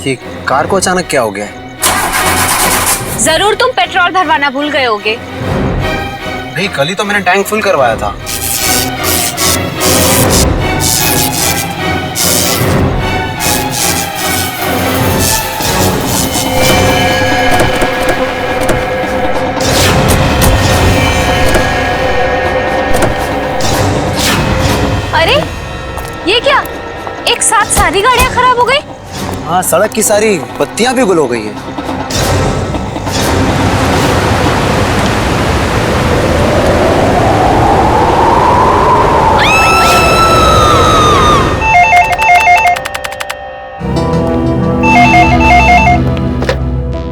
ये कार को अचानक क्या हो गया? जरूर तुम पेट्रोल भरवाना भूल गए होगे। नहीं, कल ही तो मैंने टैंक फुल करवाया था। अरे ये क्या, एक साथ सारी गाड़ियां खराब हो गई? हाँ, सड़क की सारी बत्तियां भी गुल हो गई है।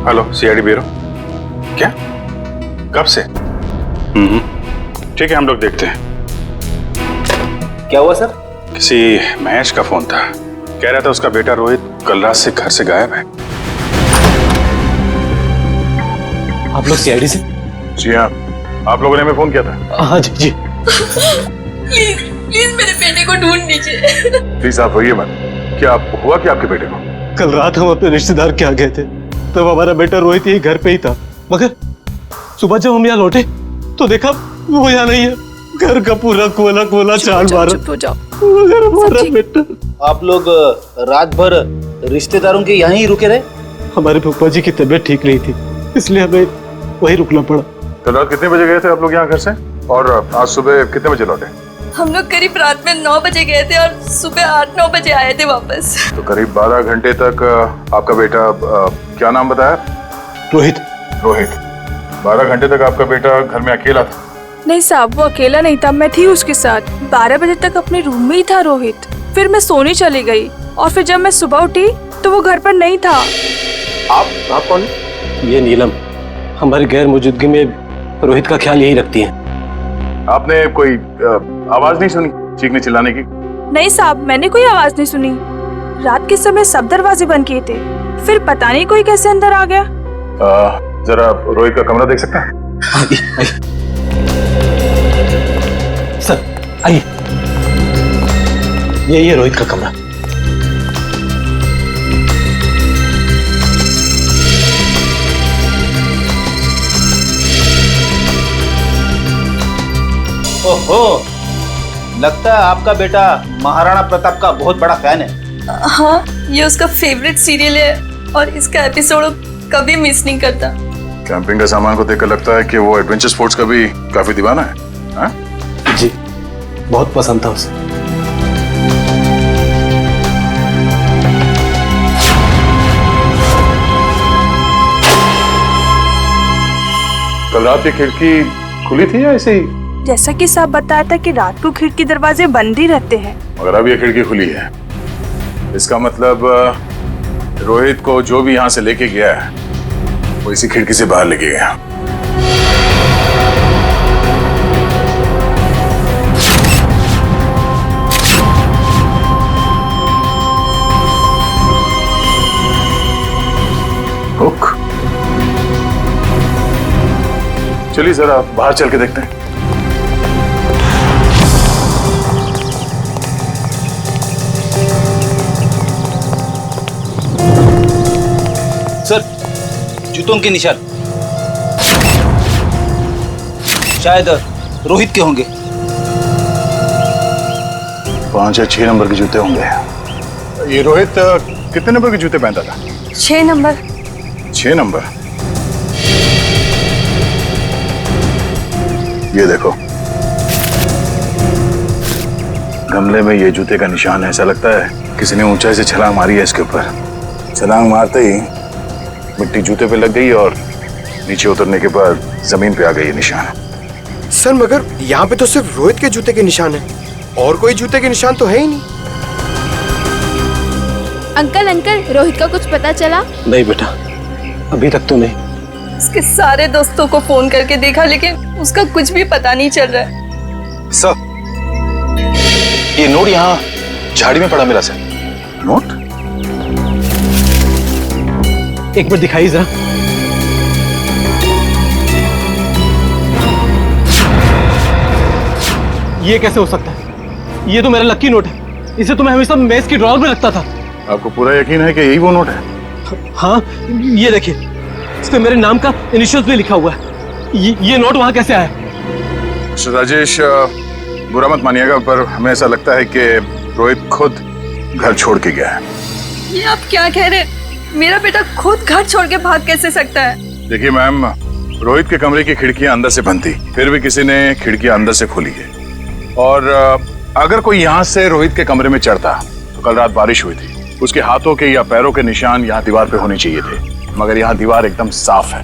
Hello, CID bureau. क्या? कब से? ठीक है, हम लोग देखते हैं। क्या हुआ सर? किसी महेश का फोन था, कह रहा था उसका बेटा रोहित कल रात से घर से गायब है। आप लोग सीआईडी से? जी हाँ, आप लोगों ने हमें फोन किया था। हाँ जी जी। प्लीज मेरे बेटे को ढूंढ लीजिए। प्लीज आप होइए मत। क्या हुआ कि आपके बेटे को? कल रात हम अपने रिश्तेदार के यहाँ गए थे, तब हमारा बेटा रोहित यही घर पे ही था, मगर सुबह जब हम यहाँ लौटे तो देखा वो यहाँ नहीं है। घर का पूरा कोला कोला चाल मारा। चुप हो जाओ। मगर हमारा बेटा। आप लोग रात भर रिश्तेदारों के यहाँ ही रुके रहे? हमारे फूफा जी की तबीयत ठीक नहीं थी, इसलिए हमें वही रुकना पड़ा। कल रात कितने बजे गए थे आप लोग यहाँ घर से, और आज सुबह कितने बजे लौटे? हम लोग करीब रात में 9 बजे गए थे और सुबह 8-9 बजे आए थे वापस। तो करीब 12 घंटे तक आपका बेटा, क्या नाम बताया? रोहित। रोहित। 12 घंटे तक आपका बेटा घर में अकेला था? नहीं साहब, वो अकेला नहीं था, मैं थी उसके साथ। 12 बजे तक अपने रूम में ही था रोहित। फिर मैं सोने चली गई और फिर जब मैं सुबह उठी तो वो घर पर नहीं था। आप कौन? ये नीलम हमारी गैर मौजूदगी में रोहित का ख्याल यही रखती है। आपने कोई आवाज नहीं सुनी चीखने चिल्लाने की? नहीं साहब, मैंने कोई आवाज नहीं सुनी। रात के समय सब दरवाजे बंद किए थे, फिर पता नहीं कोई कैसे अंदर आ गया। जरा रोहित का कमरा देख सकता है? आइए सर, आइए। यही है रोहित का कमरा। ओहो, लगता है आपका बेटा महाराणा प्रताप का बहुत बड़ा फैन है। हाँ, ये उसका फेवरेट सीरियल है और इसका एपिसोड कभी मिस नहीं करता। कैंपिंग का सामान को देखकर लगता है कि वो एडवेंचर स्पोर्ट्स का भी काफी दीवाना है। हाँ? जी, बहुत पसंद था उसे। कल रात की खिड़की खुली थी या ऐसे ही? जैसा कि साहब बताया था कि रात को खिड़की दरवाजे बंद ही रहते हैं। मगर अब ये खिड़की खुली है, इसका मतलब रोहित को जो भी यहाँ से लेके गया है वो इसी खिड़की से बाहर लेके गया। हुक। चलिए जरा बाहर चल के देखते हैं। सर, जूतों के निशान शायद रोहित के होंगे। 5 या 6 नंबर के जूते होंगे। ये रोहित कितने नंबर के जूते पहनता था? 6 नंबर। 6 नंबर। ये देखो, गमले में ये जूते का निशान है। ऐसा लगता है किसी ने ऊंचाई से छलांग मारी है इसके ऊपर। छलांग मारते ही मिट्टी जूते पे लग गई और नीचे उतरने के बाद जमीन पे आ गई ये निशान। सर, मगर यहाँ पे तो सिर्फ रोहित के जूते के निशान है, और कोई जूते के निशान तो है ही नहीं। अंकल, रोहित का कुछ पता चला? नहीं बेटा, अभी तक तो नहीं। उसके सारे दोस्तों को फोन करके देखा, लेकिन उसका कुछ भी पता नहीं चल रहा है। सर, ये नोट यहाँ झाड़ी में पड़ा मिला सर। नोट? एक बार दिखाइए जरा। ये कैसे हो सकता है? ये तो मेरा लकी नोट है। इसे तो मैं हमेशा मेज की ड्रॉअर में रखता था। आपको पूरा यकीन है कि यही वो नोट है? हाँ, ये देखिए, इस पे मेरे नाम का इनिशियल्स भी लिखा हुआ है। ये नोट वहाँ कैसे आया? मिस्टर राजेश, बुरा मत मानिएगा, पर हमें ऐसा लगता है कि रोहित खुद घर छोड़ के गया है। ये आप क्या कह रहे हैं? मेरा बेटा खुद घर छोड़ के भाग कैसे सकता है? देखिए मैम, रोहित के कमरे की खिड़कियां अंदर से बंद थी, फिर भी किसी ने खिड़कियां अंदर से खोली है। और अगर कोई यहाँ से रोहित के कमरे में चढ़ता तो कल रात बारिश हुई थी, उसके हाथों के या पैरों के निशान यहाँ दीवार पे होने चाहिए थे, मगर यहाँ दीवार एकदम साफ है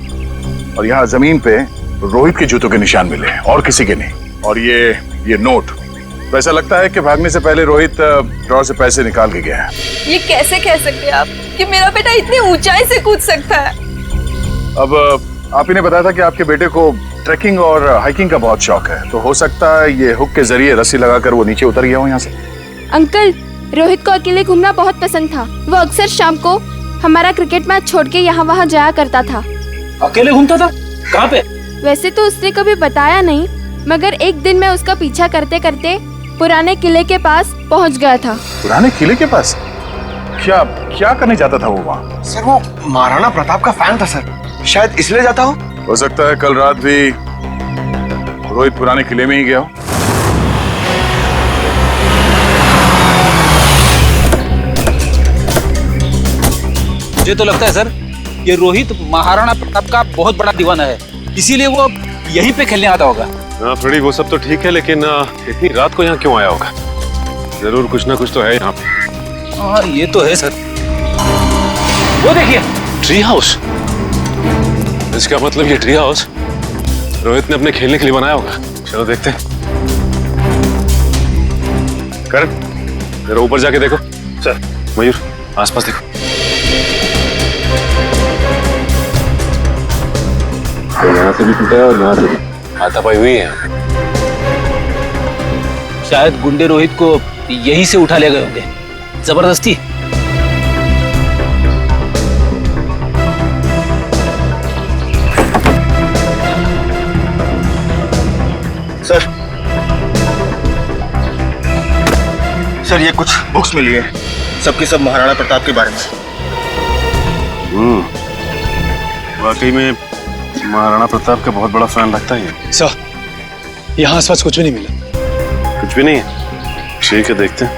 और यहाँ जमीन पे रोहित के जूतों के निशान मिले हैं और किसी के नहीं। और ये नोट, तो ऐसा लगता है कि भागने से पहले रोहित ड्रॉर से पैसे निकाल के गया है। ये कैसे कह सकते हैं आप कि मेरा बेटा इतनी ऊंचाई से कूद सकता है? अब आप ही ने बताया था कि आपके बेटे को ट्रैकिंग और हाइकिंग का बहुत शौक है, तो हो सकता है ये हुक के जरिए रस्सी लगाकर वो नीचे उतर गया हो यहाँ से। अंकल, रोहित को अकेले घूमना बहुत पसंद था। वो अक्सर शाम को हमारा क्रिकेट मैच छोड़ के यहाँ वहाँ जाया करता था। अकेले घूमता था? कहाँ पे? वैसे तो उसने कभी बताया नहीं, मगर एक दिन मैं उसका पीछा करते करते पुराने किले के पास पहुँच गया था। पुराने किले के पास? क्या करने जाता था वो वहाँ? सर वो महाराणा प्रताप का फैन था सर, शायद इसलिए जाता हो सकता है कल रात भी रोहित पुराने किले में ही गया हो। मुझे तो लगता है सर, ये रोहित महाराणा प्रताप का बहुत बड़ा दीवाना है, इसीलिए वो यहीं पे खेलने आता होगा। हाँ फ्रेडी, वो सब तो ठीक है, लेकिन इतनी रात को यहाँ क्यों आया होगा? जरूर कुछ ना कुछ तो है यहाँ पे। हाँ ये तो है सर। वो देखिए, ट्री हाउस। इसका मतलब ये ट्री हाउस रोहित ने अपने खेलने के लिए बनाया होगा। चलो देखते हैं। करण, जरा ऊपर जाके देखो। सर। मयूर, आसपास देखो। यहाँ से भी टूटा है और यहाँ से भी हाथापाई हुई है। शायद गुंडे रोहित को यहीं से उठा ले गए होंगे जबरदस्ती। सर ये कुछ बुक्स मिली है, सबकी सब महाराणा प्रताप के बारे में। वाकई में महाराणा प्रताप का बहुत बड़ा फैन लगता है। सर, यहाँ आसपास कुछ भी नहीं मिला। कुछ भी नहीं है? ठीक है, देखते हैं।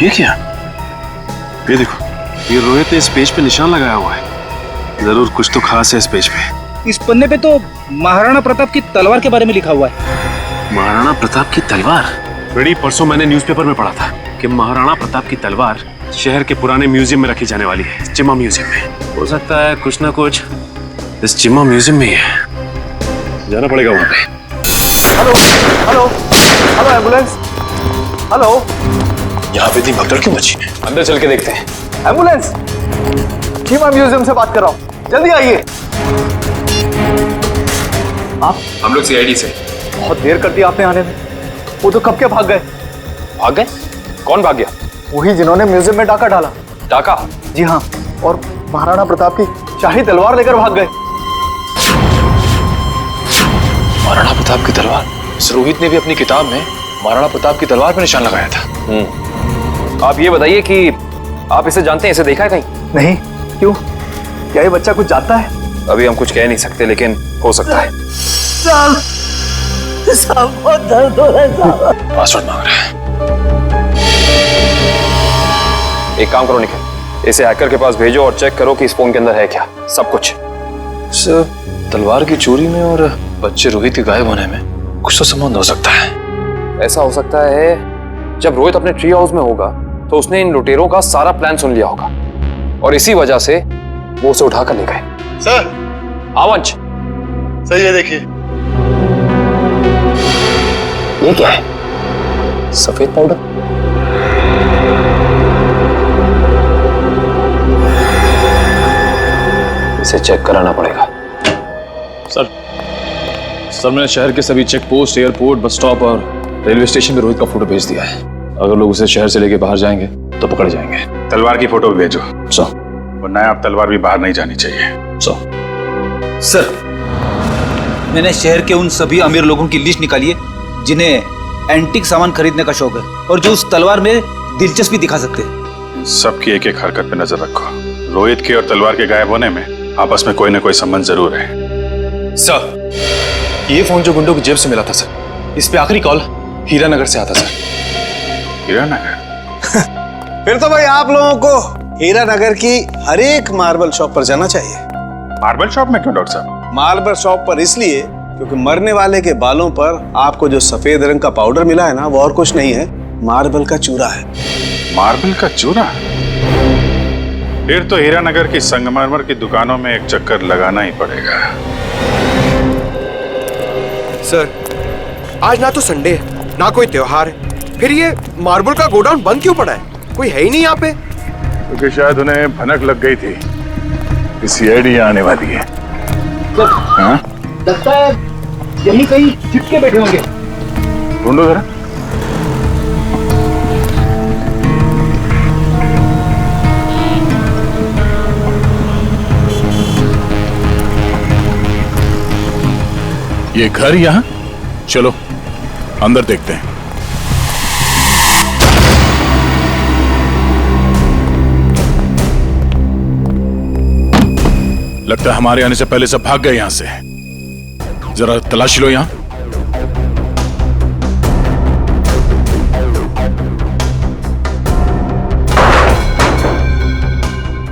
ये क्या? ये देखो, ये रोहित ने इस पेज पे निशान लगाया हुआ है। जरूर कुछ तो खास है इस पेज पे। इस पन्ने पे तो महाराणा प्रताप की तलवार के बारे में लिखा हुआ है। महाराणा प्रताप की तलवार? बड़ी परसों मैंने न्यूज़पेपर में पढ़ा था कि महाराणा प्रताप की तलवार शहर के पुराने म्यूजियम में रखी जाने वाली है, चिम्मा म्यूजियम में। हो सकता है कुछ ना कुछ इस चिम्मा म्यूजियम में ही है। जाना पड़ेगा वहां पे। Hello hello hello ambulance, hello. यहाँ पे इतनी भगदड़ क्यों मची? अंदर चल के देखते हैं। एम्बुलेंस, चिम्मा म्यूजियम से बात कर रहा हूँ, जल्दी आइए। आप? हम लोग सीआईडी से। बहुत देर कर दी आपने आने में। वो तो कब के भाग गए। भाग गए? कौन भाग गया? वही जिन्होंने म्यूजियम में डाका डाला। डाका? जी हाँ, और महाराणा प्रताप की शाही तलवार लेकर भाग गए। महाराणा प्रताप की तलवार? रोहित ने भी अपनी किताब में महाराणा प्रताप की तलवार पर निशान लगाया था। आप ये बताइए कि आप इसे जानते हैं, इसे देखा है कहीं? नहीं, क्यों? क्या ये बच्चा कुछ जानता है? अभी हम कुछ कह नहीं सकते, लेकिन हो सकता है। पासवर्ड मांग रहा है। एक काम करो निखिल, इसे हैकर के पास भेजो और चेक करो कि इस फोन के अंदर है क्या सब कुछ। सर, तलवार की चोरी में और बच्चे रोहित के गायब होने में कुछ तो संबंध हो सकता है। ऐसा हो सकता है जब रोहित अपने ट्री हाउस में होगा तो उसने इन लुटेरों का सारा प्लान सुन लिया होगा और इसी वजह से वो उसे उठाकर ले गए। सर। आवंश, सर ये देखिए। ये क्या है? सफेद पाउडर? इसे चेक कराना पड़ेगा। सर मैंने शहर के सभी check post, airport, bus stop और रेलवे स्टेशन पे रोहित का फोटो भेज दिया है। अगर लोग उसे शहर से लेके बाहर जाएंगे तो पकड़ जाएंगे। तलवार की फोटो भी भेजो। सर। वरना आप तलवार भी बाहर नहीं जानी चाहिए। सर, मैंने शहर के उन सभी अमीर लोगों की लिस्ट निकाली है जिन्हें एंटीक सामान खरीदने का शौक है और जो उस तलवार में दिलचस्पी दिखा सकते हैं। सबकी एक एक हरकत पे नजर रखो। रोहित के और तलवार के गायब होने में आपस में कोई ना कोई संबंध जरूर है। सर, ये फोन जो गुंडों की जेब से मिला था सर, इस पे आखिरी कॉल हीरानगर से आता सर। हीरानगर? फिर तो भाई आप लोगों को हीरानगर की हर एक मार्बल शॉप पर जाना चाहिए। मार्बल शॉप में क्यों डॉक्टर साहब? मार्बल शॉप पर इसलिए क्योंकि मरने वाले के बालों पर आपको जो सफेद रंग का पाउडर मिला है ना, वो और कुछ नहीं है, मार्बल का चूरा है। मार्बल का चूरा? फिर तो हीरानगर की संगमरमर की दुकानों में एक चक्कर लगाना ही पड़ेगा। सर, आज ना तो संडे है ना कोई त्योहार है, फिर ये मार्बल का गोडाउन बंद क्यों पड़ा है? कोई है ही नहीं यहाँ पे। क्योंकि शायद उन्हें भनक लग गई थी कि सीआईडी आने वाली है। हाँ? लगता है यही कहीं छिपके बैठे होंगे। ढूंढो जरा। ये घर यहाँ? चलो अंदर देखते हैं। लगता है हमारे आने से पहले सब भाग गए यहां से। जरा तलाशी लो यहां।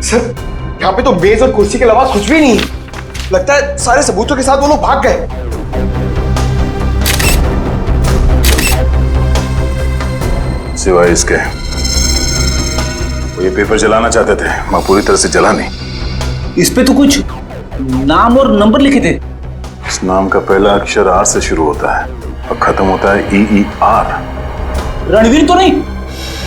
सर, यहाँ पे तो मेज और कुर्सी के अलावा कुछ भी नहीं है। लगता है सारे सबूतों के साथ वो लोग भाग गए। सिवाय इसके वो ये पेपर जलाना चाहते थे, मैं पूरी तरह से जला नहीं। इस पे तो कुछ नाम और नंबर लिखे थे। इस नाम का पहला अक्षर आर से शुरू होता है और खत्म होता है EER। रणवीर तो नहीं?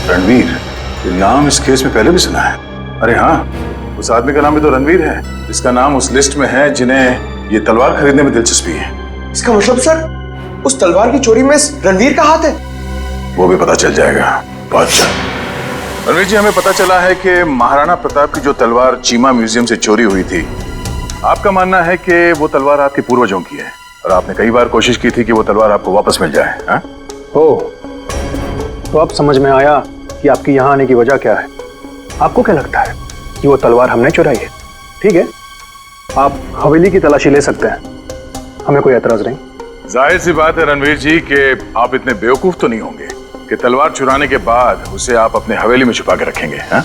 रणवीर? ये नाम इस केस में पहले भी सुना है। अरे हाँ, उस आदमी का नाम भी तो रणवीर है, जिसका नाम उस लिस्ट में है जिन्हें ये तलवार खरीदने में दिलचस्पी है। इसका मतलब सर, उस तलवार की चोरी में रणवीर का हाथ है। वो भी पता चल जाएगा। बादशाह रणवीर जी, हमें पता चला है कि महाराणा प्रताप की जो तलवार चीमा म्यूजियम से चोरी हुई थी, आपका मानना है कि वो तलवार आपके पूर्वजों की है और आपने कई बार कोशिश की थी कि वो तलवार आपको वापस मिल जाए। हाँ? ओह, तो अब समझ में आया कि आपकी यहाँ आने की वजह क्या है। आपको क्या लगता है कि वो तलवार हमने चुराई है? ठीक है, आप हवेली की तलाशी ले सकते हैं, हमें कोई एतराज नहीं। जाहिर सी बात है रणवीर जी कि आप इतने बेवकूफ तो नहीं होंगे कि तलवार चुराने के बाद उसे आप अपने हवेली में छुपा के रखेंगे। हाँ?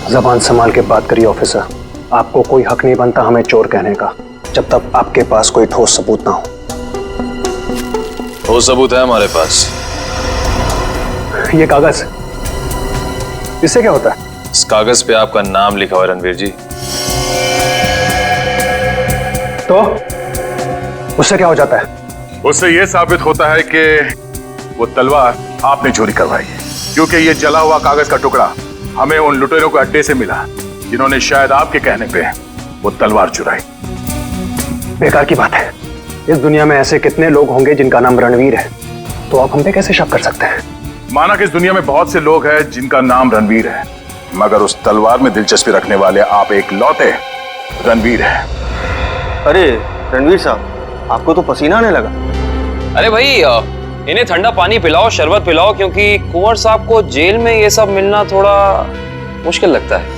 जबान संभाल के बात करिए ऑफिसर, आपको कोई हक नहीं बनता हमें चोर कहने का जब तक आपके पास कोई ठोस सबूत ना हो। ठोस सबूत है हमारे पास। ये कागज, इससे क्या होता है? इस कागज पे आपका नाम लिखा हुआ है रणवीर जी। तो उससे क्या हो जाता है? उससे यह साबित होता है कि वो तलवार आपने चोरी करवाई है, क्योंकि ये जला हुआ कागज का टुकड़ा हमें उन लुटेरों के अड्डे से मिला जिन्होंने शायद आपके कहने पे वो तलवार चुराई। बेकार की बात है, इस दुनिया में ऐसे कितने लोग होंगे जिनका नाम रणवीर है, तो आप हम पे कैसे शक कर सकते हैं? माना कि इस दुनिया में बहुत से लोग हैं जिनका नाम रणवीर है, मगर उस तलवार में दिलचस्पी रखने वाले आप एक लौते रणवीर हैं। अरे रणवीर साहब, आपको तो पसीना आने लगा। अरे भाई, इन्हें ठंडा पानी पिलाओ, शरबत पिलाओ, क्योंकि कुंवर साहब को जेल में ये सब मिलना थोड़ा मुश्किल लगता है।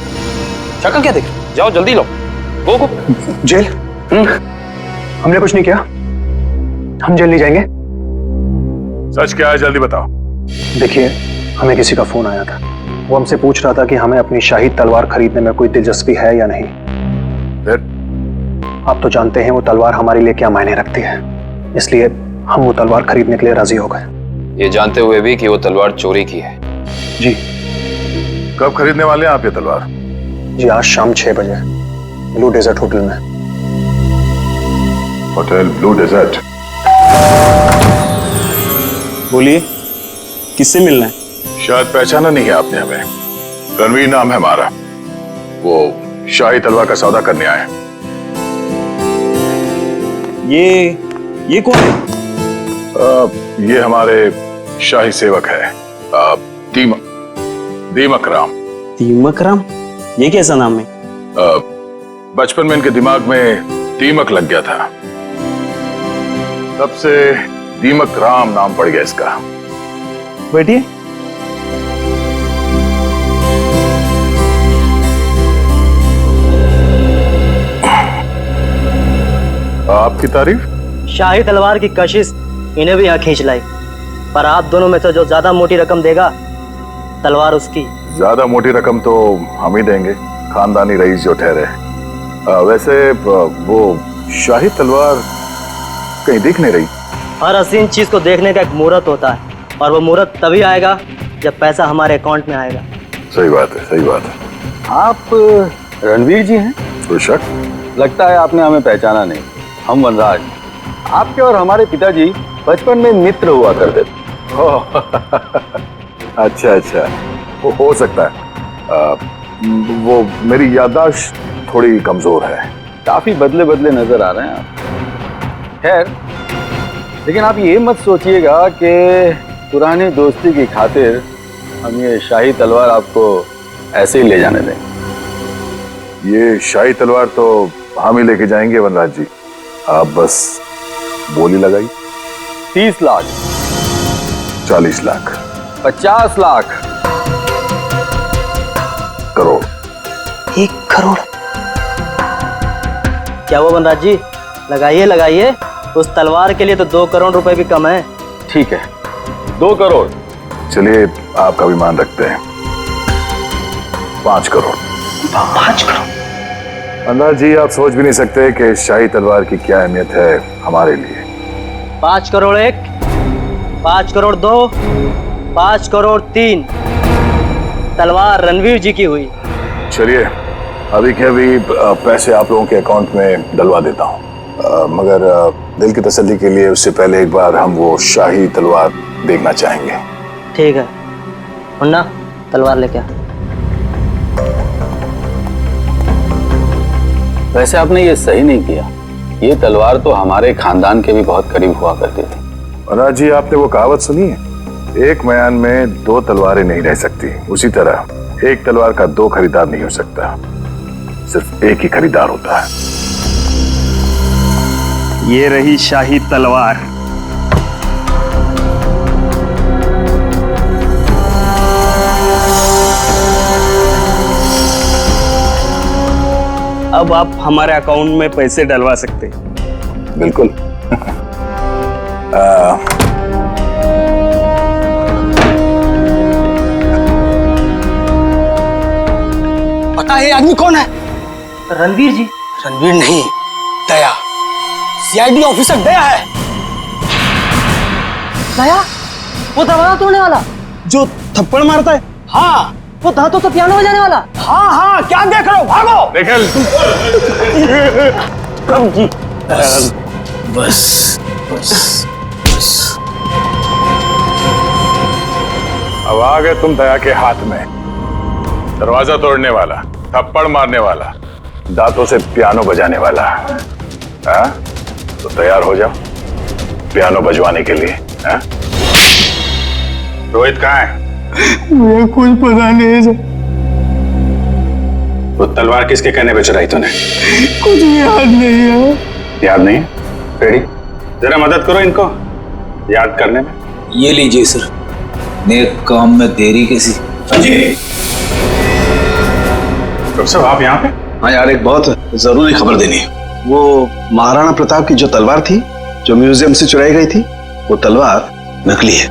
शक्ल क्या देख, जाओ जल्दी लो। गो। जेल? हमने कुछ नहीं किया, हम जेल नहीं जाएंगे। सच क्या है, जल्दी बताओ। देखिए, हमें किसी का फोन आया था, वो हमसे पूछ रहा था कि हमें अपनी शाही तलवार खरीदने में कोई दिलचस्पी है या नहीं। फिर? आप तो जानते हैं वो तलवार हमारे लिए क्या मायने रखती है, इसलिए हम वो तलवार खरीदने के लिए राजी हो गए। ये जानते हुए भी कि वो तलवार चोरी की है। जी। कब खरीदने वाले हैं आप ये तलवार? जी, आज शाम 6 बजे ब्लू डेजर्ट होटल में। Hotel Blue Desert? बोलिए, किससे मिलना है? शायद पहचाना नहीं है आपने हमें। रणवीर नाम है हमारा, वो शाही तलवार का सौदा करने आए। ये कौन है? ये हमारे शाही सेवक है, दीमक राम। दीमक राम? ये कैसा नाम है? बचपन में इनके दिमाग में दीमक लग गया था, तब से दीमक राम नाम पड़ गया इसका। बैठिए। आपकी तारीफ? शाही तलवार की कशिश इन्हें भी यहाँ खींच लाई, पर आप दोनों में से जो ज्यादा मोटी रकम देगा तलवार उसकी। ज्यादा मोटी रकम तो हम ही देंगे, खानदानी रईस जो ठहरे। वैसे वो शाही तलवार कहीं दिख नहीं रही। हर हसीन चीज को देखने का एक मुहूर्त होता है, और वो मुहूर्त तभी आएगा जब पैसा हमारे अकाउंट में आएगा। सही बात है, सही बात है। आप रणवीर जी हैं? कोई शक? लगता है आपने हमें पहचाना नहीं। हम वनराज, आपके और हमारे पिताजी बचपन में मित्र हुआ करते थे। अच्छा अच्छा, वो हो सकता है। वो मेरी याददाश्त थोड़ी कमजोर है। काफी बदले बदले नजर आ रहे हैं आप। खैर, लेकिन आप ये मत सोचिएगा कि पुरानी दोस्ती की खातिर हम ये शाही तलवार आपको ऐसे ही ले जाने दें। ये शाही तलवार तो हम ही लेके जाएंगे वनराज जी, आप बस बोली लगाई। 30 लाख, 40 लाख, 50 लाख, करोड़। 1 करोड़? क्या वो वनराज जी, लगाइए लगाइए, उस तलवार के लिए तो 2 करोड़ रुपए भी कम है। ठीक है, 2 करोड़। चलिए आपका भी मान रखते हैं, 5 करोड़। 5 करोड़? वनराज जी, आप सोच भी नहीं सकते कि शाही तलवार की क्या अहमियत है हमारे लिए। 5 करोड़ 1, 5 करोड़ 2, 5 करोड़ 3, तलवार रणवीर जी की हुई। चलिए अभी के अभी पैसे आप लोगों के अकाउंट में डलवा देता हूँ, मगर दिल की तसल्ली के लिए उससे पहले एक बार हम वो शाही तलवार देखना चाहेंगे। ठीक है मुन्ना, तलवार लेके आ। वैसे आपने ये सही नहीं किया, ये तलवार तो हमारे खानदान के भी बहुत करीब हुआ करती थी। वनराज जी, आपने वो कहावत सुनी है, एक मयान में 2 तलवारें नहीं रह सकती। उसी तरह एक तलवार का 2 खरीदार नहीं हो सकता, सिर्फ एक ही खरीदार होता है। ये रही शाही तलवार। अब आप हमारे अकाउंट में पैसे डलवा सकते हैं। बिल्कुल। पता है आदमी कौन है? रणवीर जी। रणवीर नहीं, दया, सीआईडी ऑफिसर दया है। दया? वो दरवाजा तोड़ने वाला जो थप्पड़ मारता है? हाँ, वो दांतों से पियानो बजाने वाला। हाँ हाँ, क्या देख रहे हो, भागो। निकल। जी बस बस बस। अब आ गए तुम दया के हाथ में। दरवाजा तोड़ने वाला, थप्पड़ मारने वाला, दांतों से पियानो बजाने वाला। हाँ? तो तैयार हो जाओ पियानो बजवाने के लिए। हाँ? रोहित कहाँ है? मुझे कुछ पता नहीं सर। वो तलवार किसके कहने पे चुराई तूने? कुछ याद नहीं है। याद नहीं? रेडी? जरा मदद करो इनको याद करने में। ये लीजिए सर, नेक काम में देरी कैसी। डॉक्टर साहब आप यहाँ पे? हाँ यार, एक बहुत जरूरी खबर देनी है। वो महाराणा प्रताप की जो तलवार थी, जो म्यूजियम से चुराई गई थी, वो तलवार नकली है।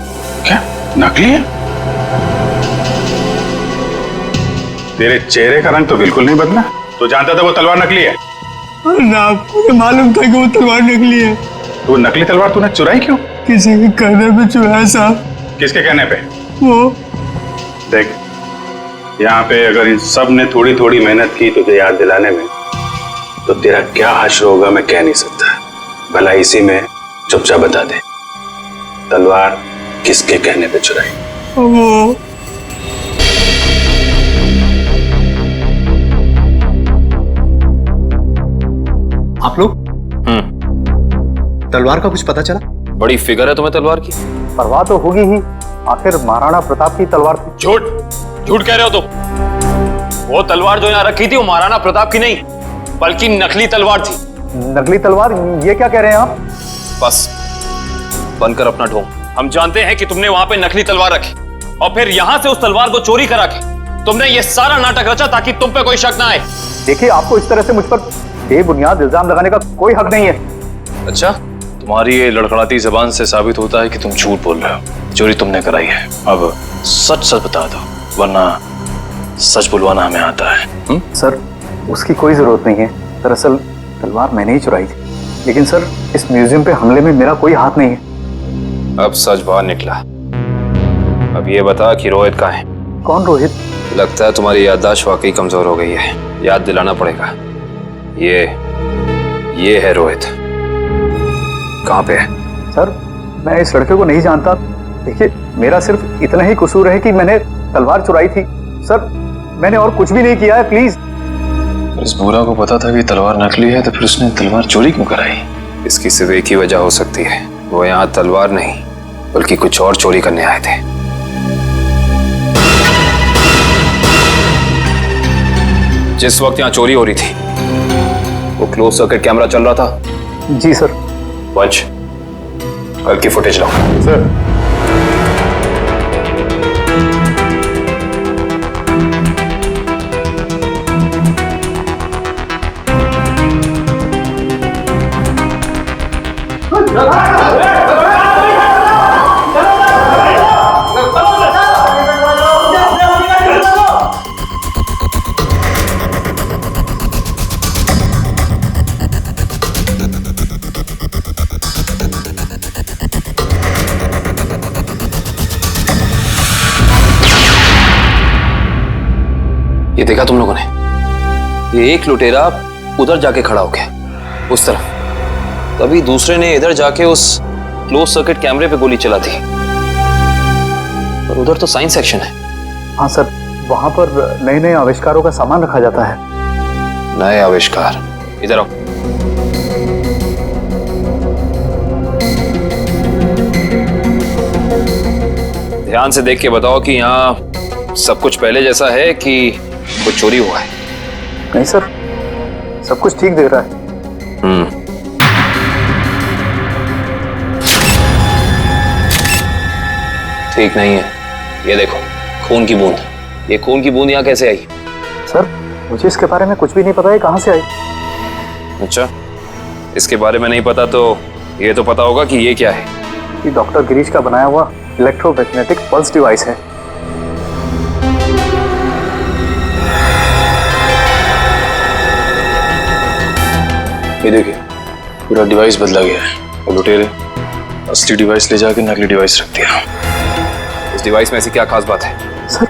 क्या नकली है? तेरे चेहरे का रंग तो बिल्कुल नहीं बदला। तू जानता था वो तलवार नकली है? ना, मुझे मालूम था कि वो तलवार नकली है। तो नकली तलवार तूने चुराई क्यों? किसी के कहने पे चुराया साहब। किसके कहने पे? वो देख, यहाँ पे अगर इन सब ने थोड़ी थोड़ी मेहनत की तुझे याद दिलाने में, तो तेरा क्या हश्र होगा मैं कह नहीं सकता। भला इसी में चुपचाप बता दे, तलवार किसके कहने पे चुराई? वो आप लोग? तलवार का कुछ पता चला? बड़ी फिगर है तुम्हें तलवार की। परवाह तो होगी ही, आखिर महाराणा प्रताप की तलवार थी। झूठ झूठ कह रहे हो तुम। वो तलवार जो यहाँ रखी थी वो महाराणा प्रताप की नहीं, बल्कि नकली तलवार थी। नकली तलवार? ये क्या कह रहे हैं आप? बस बंद कर अपना ढोंग। हम जानते हैं कि तुमने वहां पे नकली तलवार रखी और फिर यहां से उस तलवार को चोरी करा के तुमने ये सारा नाटक रचा ताकि तुम पे कोई शक ना आए। देखिए, आपको इस तरह से मुझ पर बेबुनियाद इल्जाम लगाने का कोई हक नहीं है। अच्छा, तुम्हारी ये लड़खड़ाती जबान से साबित होता है कि तुम झूठ बोल रहे हो। चोरी तुमने कराई है, अब सच सच बता दो, वरना सच बुलवाना हमें आता है। सर, उसकी कोई जरूरत नहीं है। दरअसल तलवार मैंने ही चुराई थी, लेकिन सर इस म्यूजियम पे हमले में मेरा कोई हाथ नहीं है। अब सच बाहर निकला। अब ये बता कि रोहित कहाँ है? कौन रोहित? लगता है तुम्हारी याददाश्त वाकई कमजोर हो गई है, याद दिलाना पड़ेगा। ये है रोहित। कहाँ पे है? सर, मैं इस लड़के को नहीं जानता। देखिए, मेरा सिर्फ इतना ही कसूर है कि मैंने तलवार चुराई थी। सर, मैंने और कुछ भी नहीं किया है, प्लीज। इस बूढ़ा को पता था कि तलवार नकली है, तो फिर उसने तलवार चोरी क्यों कराई? इसकी सिर्फ एक ही वजह हो सकती है, वो यहाँ तलवार नहीं बल्कि कुछ और चोरी करने आए थे। जिस वक्त यहाँ चोरी हो रही थी वो क्लोज सर्किट कैमरा चल रहा था? जी सर। पंच, कल की फुटेज लाओ। सर। ये देखा तुम लोगों ने? ये एक लुटेरा उधर जाके खड़ा हो गया उस तरफ, तभी दूसरे ने इधर जाके उस क्लोज सर्किट कैमरे पे गोली चला दी। और उधर तो साइंस सेक्शन है। हाँ सर, वहां पर नए नए आविष्कारों का सामान रखा जाता है। नए आविष्कार? इधर आओ। ध्यान से देख के बताओ कि यहाँ सब कुछ पहले जैसा है कि कुछ चोरी हुआ है? नहीं सर, सब कुछ ठीक दिख रहा है। ठीक नहीं है। ये देखो, खून की बूंद। ये खून की बूंद यहाँ कैसे आई? सर, मुझे इसके बारे में कुछ भी नहीं पता है, कहाँ से आई। अच्छा, इसके बारे में नहीं पता तो ये तो पता होगा कि ये क्या है? ये डॉक्टर गिरीश का बनाया हुआ इलेक्ट्रोमैग्नेटिक पल्स डिवाइस है। ये देखिए, पूरा डिवाइस बदला गया है। वो लुटेरे असली डिवाइस ले जाके नकली डिवाइस रख दिया। इस डिवाइस में ऐसी क्या खास बात है? सर,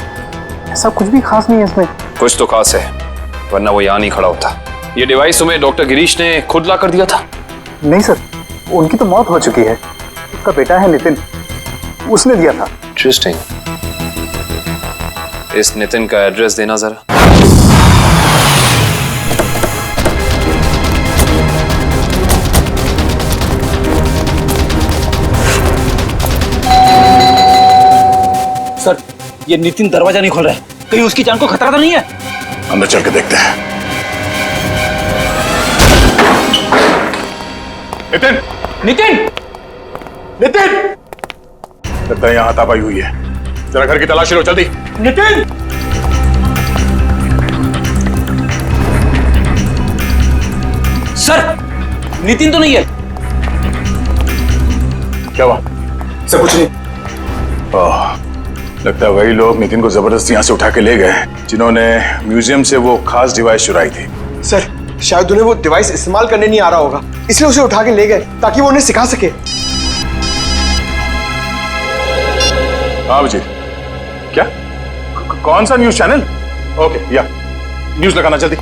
ऐसा कुछ भी खास नहीं है इसमें। कुछ तो खास है, वरना वो यहाँ नहीं खड़ा होता। ये डिवाइस तुम्हें डॉक्टर गिरीश ने खुद ला कर दिया था? नहीं सर, उनकी तो मौत हो चुकी है। उसका बेटा है नितिन, उसने दिया था। इंटरेस्टिंग। इस नितिन का एड्रेस देना जरा। सर, ये नितिन दरवाजा नहीं खोल रहा है, कहीं उसकी जान को खतरा तो नहीं है? अंदर चल के देखते हैं। नितिन! नितिन! नितिन! लगता है यहाँ हाथापाई हुई है। जरा घर की तलाशी लो, जल्दी। नितिन! सर, नितिन तो नहीं है। क्या हुआ? सब कुछ नहीं। लगता है वही लोग नितिन को जबरदस्ती यहाँ से उठा के ले गए जिन्होंने म्यूजियम से वो खास डिवाइस चुराई थी। सर, शायद उन्हें वो डिवाइस इस्तेमाल करने नहीं आ रहा होगा, इसलिए उसे उठा के ले गए ताकि वो उन्हें सिखा सके। हाँ विजय, क्या? कौन सा न्यूज चैनल? ओके, या न्यूज लगाना जल्दी।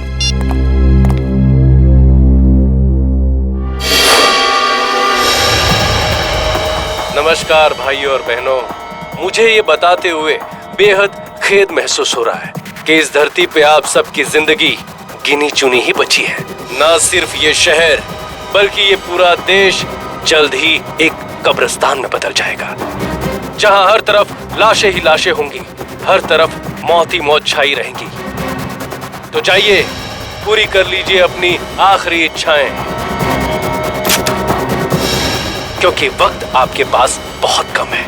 नमस्कार भाइयों और बहनों, मुझे ये बताते हुए बेहद खेद महसूस हो रहा है कि इस धरती पे आप सबकी जिंदगी गिनी चुनी ही बची है। ना सिर्फ ये शहर बल्कि ये पूरा देश जल्द ही एक कब्रिस्तान में बदल जाएगा, जहां हर तरफ लाशें ही लाशें होंगी, हर तरफ मौत ही मौत छाई रहेंगी। तो जाइए, पूरी कर लीजिए अपनी आखिरी इच्छाएं, क्योंकि वक्त आपके पास बहुत कम है।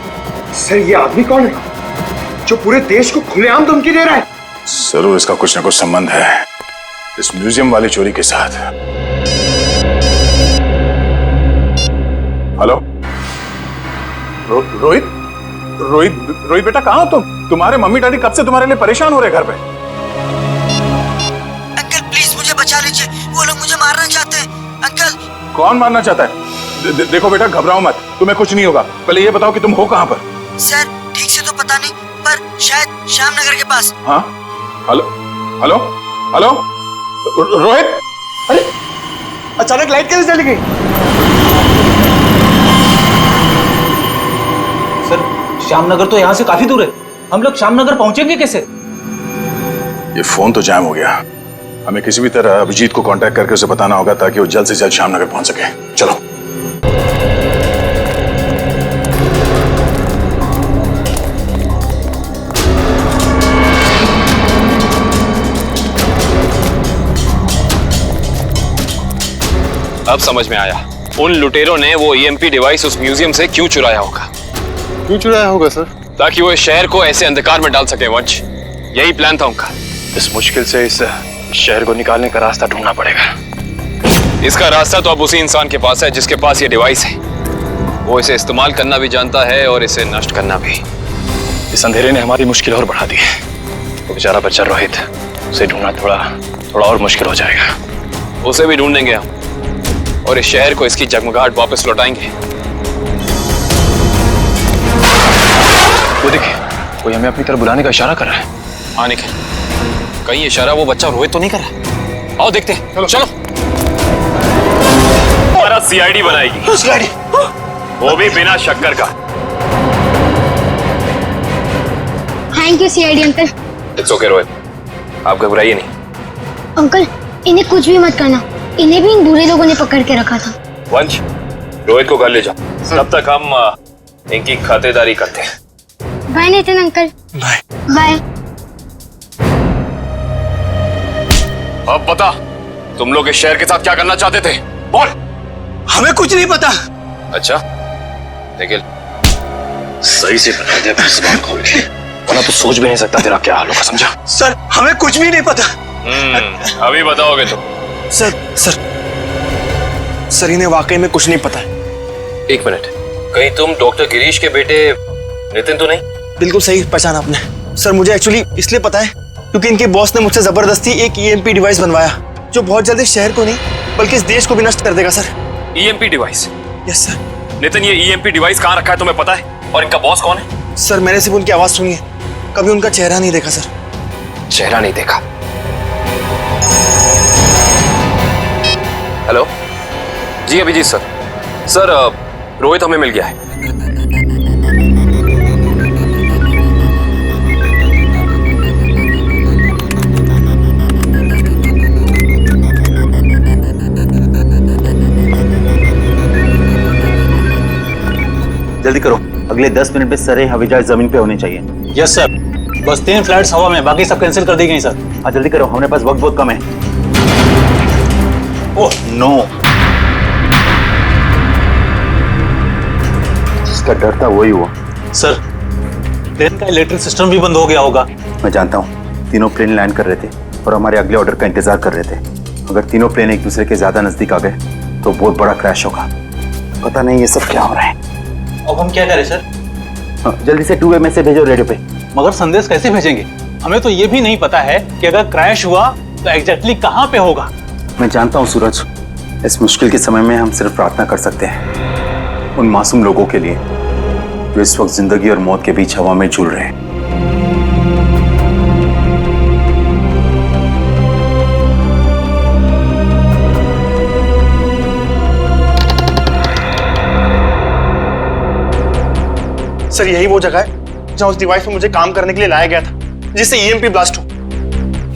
सर, ये आदमी कौन है जो पूरे देश को खुलेआम धमकी दे रहा है? जरूर इसका कुछ ना कुछ संबंध है इस म्यूजियम वाली चोरी के साथ। हेलो रोहित रोहित रोहित बेटा कहाँ हो तुम? तुम्हारे मम्मी डैडी कब से तुम्हारे लिए परेशान हो रहे घर पे? अंकल प्लीज मुझे बचा लीजिए, वो लोग मुझे मारना चाहते हैं अंकल। कौन मारना चाहता है? देखो बेटा घबराओ मत, तुम्हें कुछ नहीं होगा। पहले ये बताओ कि तुम हो कहाँ पर? सर ठीक से तो पता नहीं, पर शायद श्यामनगर के पास। हाँ हेलो हेलो हेलो रोहित, अरे अचानक लाइट कैसे चली गई? सर श्यामनगर तो यहाँ से काफी दूर है, हम लोग श्यामनगर पहुंचेंगे कैसे? ये फोन तो जैम हो गया। हमें किसी भी तरह अभिजीत को कांटेक्ट करके उसे बताना होगा ताकि वो जल्द से जल्द श्यामनगर पहुंच सके। चलो। अब समझ में आया उन लुटेरों ने वो ईएमपी डिवाइस उस म्यूजियम से क्यों चुराया होगा। क्यों चुराया होगा सर? ताकि वो इस शहर को ऐसे अंधकार में डाल सके वंश, यही प्लान था उनका। इस मुश्किल से इस शहर को निकालने का रास्ता ढूंढना पड़ेगा। इसका रास्ता तो अब उसी इंसान के पास है जिसके पास ये डिवाइस है। वो इसे इस्तेमाल करना भी जानता है और इसे नष्ट करना भी। इस अंधेरे ने हमारी मुश्किल और बढ़ा दी है। वो बेचारा बच्चा रोहित, उसे ढूंढना थोड़ा और मुश्किल हो जाएगा। उसे भी ढूंढेंगे हम और इस शहर को इसकी जगमगाहट वापस लौटाएंगे। वो देखिए, कोई हमें अपनी तरफ बुलाने का इशारा कर रहा है। हाँ निखिल, कहीं इशारा वो बच्चा रोहित तो नहीं कर रहा? आओ देखते हैं। चलो। हमारा सीआईडी बनाएगी। सीआईडी? वो भी बिना शक्कर का। Thank you CID uncle. It's okay Rohit, आप घबराइए नहीं। अंकल इन्हें कुछ भी मत करना, इन्हें भी इन बुरे लोगों ने पकड़ के रखा था। वंश, रोहित को घर ले जाओ, तब तक हम इनकी खातेदारी करते हैं। Bye Nitin uncle. Bye bye. अब बता, तुम लोग इस शहर के साथ क्या करना चाहते थे? बोल। हमें कुछ नहीं पता। अच्छा निखिल, सही से बता दे अपनी जुबान खोल के, वरना तो सोच भी नहीं सकता तेरा क्या हाल होगा, समझा? सर हमें कुछ भी नहीं पता। अभी बताओगे तुम? सर इन्हें वाकई में कुछ नहीं पता है। एक मिनट, कहीं तुम डॉक्टर गिरीश के बेटे नितिन तो नहीं? बिल्कुल सही पहचाना आपने। सर मुझे एक्चुअली इसलिए पता है क्योंकि इनके बॉस ने मुझसे जबरदस्ती एक ईएमपी डिवाइस बनवाया जो बहुत जल्दी शहर को नहीं बल्कि इस देश को भी नष्ट कर देगा sir. EMP device? Yes sir. Nitin, ये ईएमपी डिवाइस कहाँ रखा है तुम्हें पता है? और इनका बॉस कौन है? सर मैंने सिर्फ उनकी आवाज सुनी है, कभी उनका चेहरा नहीं देखा सर। चेहरा नहीं देखा? हेलो जी अभिजीत सर। सर रोहित हमें मिल गया है। जल्दी करो, अगले 10 मिनट में सारे हवाई जहाज जमीन पे होने चाहिए। Yes sir. बस 3 फ्लाइट्स हवा में, बाकी सब कैंसिल कर दी गई सर। हाँ जल्दी करो, हमारे पास वक्त बहुत कम है। ओह नो, जिसका डर था वही हुआ। सर प्लेन का इलेक्ट्रिक सिस्टम भी बंद हो गया होगा। मैं जानता हूँ, तीनों प्लेन लैंड कर रहे थे और हमारे अगले ऑर्डर का इंतजार कर रहे थे। अगर तीनों प्लेन एक दूसरे के ज्यादा नजदीक आ गए तो बहुत बड़ा क्रैश होगा। पता नहीं ये सब क्या हो रहा है। अब हम क्या करें सर? हाँ, जल्दी से 2 मैसेज भेजो रेडियो पे। मगर संदेश कैसे भेजेंगे? हमें तो ये भी नहीं पता है कि अगर क्रैश हुआ तो एग्जैक्टली कहाँ पे होगा। मैं जानता हूँ सूरज, इस मुश्किल के समय में हम सिर्फ प्रार्थना कर सकते हैं उन मासूम लोगों के लिए जो इस वक्त जिंदगी और मौत के बीच हवा में झूल रहे हैं। सर यही वो जगह है जहाँ उस डिवाइस पे मुझे काम करने के लिए लाया गया था जिससे ईएमपी ब्लास्ट हो।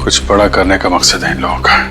कुछ बड़ा करने का मकसद है इन लोगों का।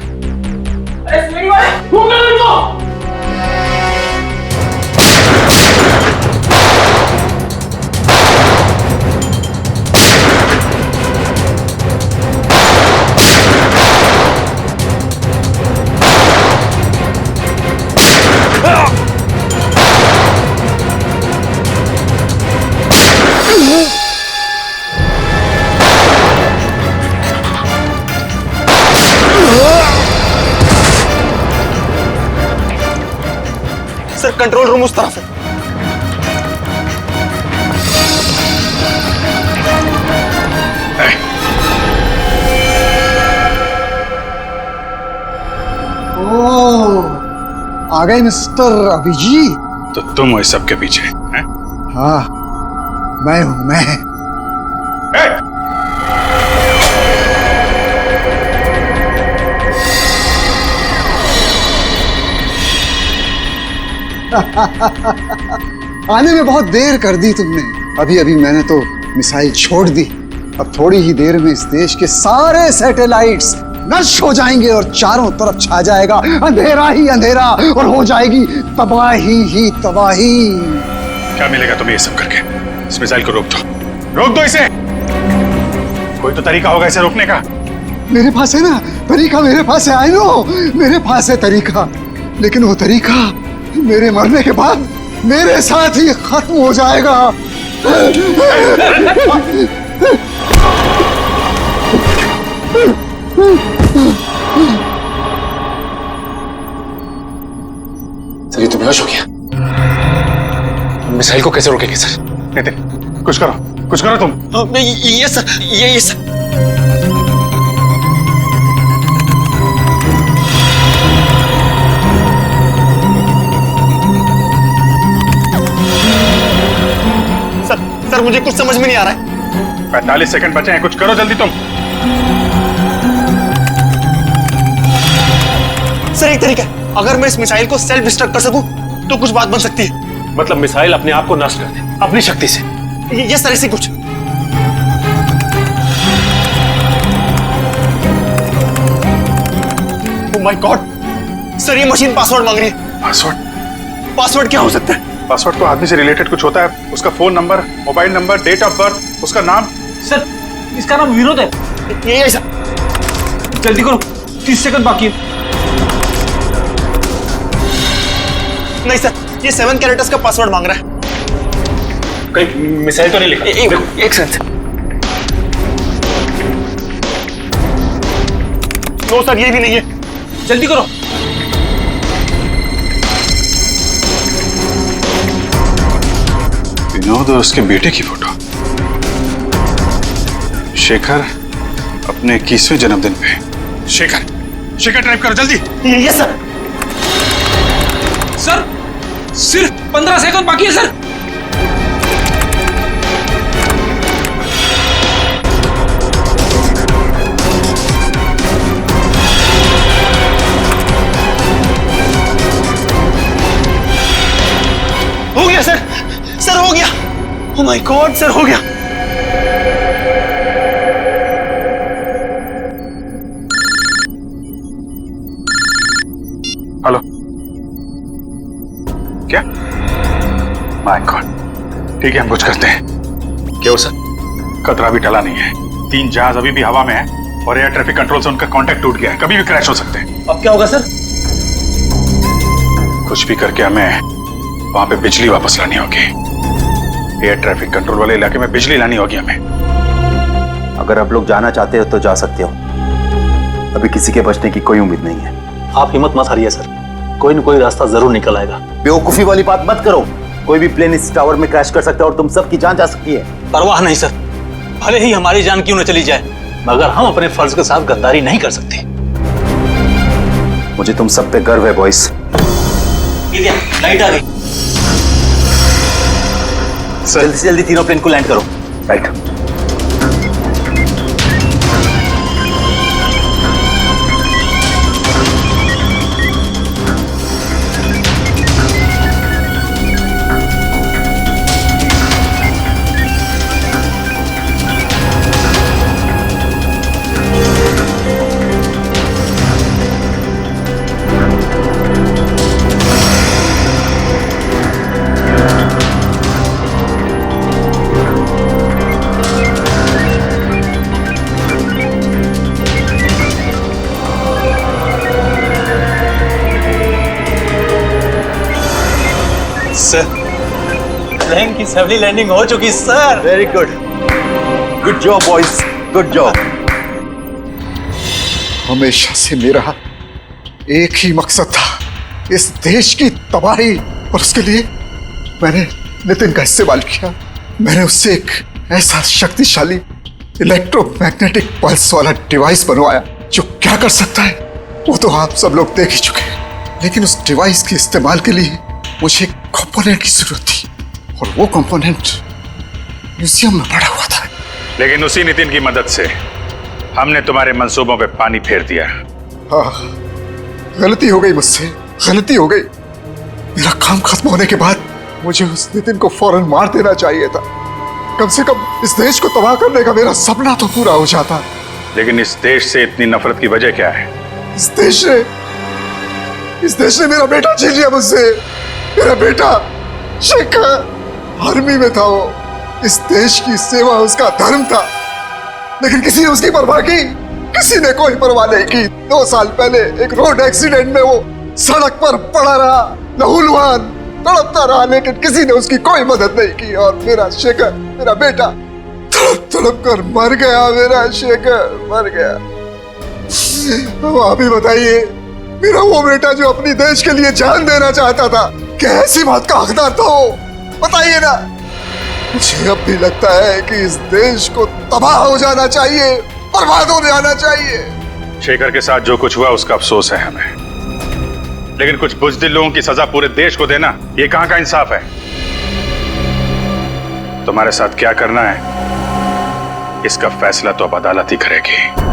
सर कंट्रोल रूम उस तरफ है। आ गए मिस्टर अभिजीत। तो तुम हो इस सब के पीछे हैं? हाँ, मैं हूं मैं। आने में बहुत देर कर दी तुमने। अभी अभी मैंने तो मिसाइल छोड़ दी। अब थोड़ी ही देर में इस देश के सारे सैटेलाइट्स नष्ट हो जाएंगे और चारों तरफ छा जाएगा अंधेरा ही अंधेरा और हो जाएगी तबाही ही तबाही। क्या मिलेगा तुम्हें ये सब करके? इस मिसाइल को रोक दो इसे। कोई तो तरीका होगा इसे रोकने का। मेरे पास है ना तरीका, मेरे पास है। आई नो, मेरे पास है तरीका, लेकिन वो तरीका मेरे मरने के बाद मेरे साथ ही खत्म हो जाएगा। सर ये तो बेहोश हो गया। मिसाइल को कैसे रोकेंगे सर? नितिन, कुछ करो तुम। ये सर, ये सर। सर मुझे कुछ समझ में नहीं आ रहा है। 45 सेकंड बचे हैं, कुछ करो जल्दी तुम। सर एक तरीका है, अगर मैं इस मिसाइल को सेल्फ डिस्ट्रक्ट कर सकूं तो कुछ बात बन सकती है। मतलब मिसाइल अपने आप को नष्ट कर दे अपनी शक्ति से? ये सर ऐसे कुछ। ओह माय गॉड सर, ये मशीन पासवर्ड मांग रही है। पासवर्ड क्या हो सकता है? पासवर्ड तो आदमी से रिलेटेड कुछ होता है। उसका phone number, mobile number, date of birth, उसका नाम। सर इसका नाम विनोद है। ये सर, जल्दी करो, 30 सेकंड बाकी है। नहीं सर, ये 7 कैरेक्टर्स का पासवर्ड मांग रहा है। कहीं मिसाइल तो नहीं लिखा? एक सेकंड। नो सर, ये भी नहीं है। जल्दी करो। विनोद और उसके बेटे की फोटो। शेखर अपने 21वें जन्मदिन पे। शेखर टाइप करो जल्दी। ये सर। सर सिर्फ 15 सेकंड बाकी है सर। हो गया सर, सर हो गया। ओह माय गॉड सर, हो गया। हेलो, क्या? माय गॉड, ठीक है हम कुछ करते हैं। क्या हो सर? खतरा भी टला नहीं है। 3 जहाज अभी भी हवा में है और एयर ट्रैफिक कंट्रोल से उनका कांटेक्ट टूट गया है। कभी भी क्रैश हो सकते हैं। अब क्या होगा सर? कुछ भी करके हमें वहां पे बिजली वापस लानी होगी। एयर ट्रैफिक कंट्रोल वाले इलाके में बिजली लानी होगी हमें। अगर आप लोग जाना चाहते हो तो जा सकते हो। अभी किसी के बचने की कोई उम्मीद नहीं है। आप हिम्मत मत हारिए सर, कोई न कोई रास्ता जरूर निकल आएगा। बेवकूफी वाली बात मत करो। कोई भी प्लेन इस टावर में क्रैश कर सकता है और तुम सबकी जान जा सकती है। परवाह नहीं सर, भले ही हमारी जान क्यों न चली जाए, मगर हम अपने फर्ज के साथ गद्दारी नहीं कर सकते। मुझे तुम सब पे गर्व है बॉयज। लाइट आ गई। जल्दी से जल्दी तीनों प्लेन को लैंड करो। राइट। सर प्लेन की सफली लैंडिंग हो चुकी sir. Very good, good job boys, good job. हमेशा से मेरा एक ही मकसद था, इस देश की तबाही, और उसके लिए मैंने नितिन का इस्तेमाल किया। मैंने उससे एक ऐसा शक्तिशाली इलेक्ट्रोमैग्नेटिक पल्स वाला डिवाइस बनवाया जो क्या कर सकता है वो तो आप सब लोग देख ही चुके हैं। लेकिन उस डिवाइस के इस्तेमाल के लिए मुझे एक कंपोनेंट की जरूरत थी, और वो कंपोनेंट म्यूजियम में पड़ा हुआ था। लेकिन उसी नितिन की मदद से हमने तुम्हारे मंसूबों पे पानी फेर दिया। हाँ, गलती हो गई मुझसे, गलती हो गई। मेरा काम खत्म होने के बाद मुझे उस नितिन को फौरन मार देना चाहिए था। कम से कम इस देश को तबाह करने का मेरा सपना तो पूरा हो जाता। लेकिन इस देश से इतनी नफरत की वजह क्या है? इस देश ने मेरा बेटा छीन लिया मुझसे। मेरा बेटा शेखर आर्मी में था। वो इस देश की सेवा उसका धर्म था, लेकिन किसी ने उसकी परवाह की? किसी ने कोई परवाह नहीं की। 2 साल पहले एक रोड एक्सीडेंट में वो सड़क पर पड़ा रहा, लहूलुहान तड़पता रहा, लेकिन किसी ने उसकी कोई मदद नहीं की। और मेरा शेखर, मेरा बेटा तड़प तड़प कर मर गया। मेरा शेखर मर गया। अब आप ही बताइए, मेरा वो बेटा जो अपनी देश के लिए जान देना चाहता था, क्या ऐसी बात का हकदार था वो? बताइए ना। मुझे अब भी लगता है कि इस देश को तबाह हो जाना चाहिए, बर्बाद हो जाना चाहिए। शेखर के साथ जो कुछ हुआ उसका अफसोस है हमें, लेकिन कुछ बुज़दिल लोगों की सजा पूरे देश को देना, ये कहां का इंसाफ है? तुम्हारे साथ क्या करना है, इसका फैसला तो अब अदालत ही करेगी।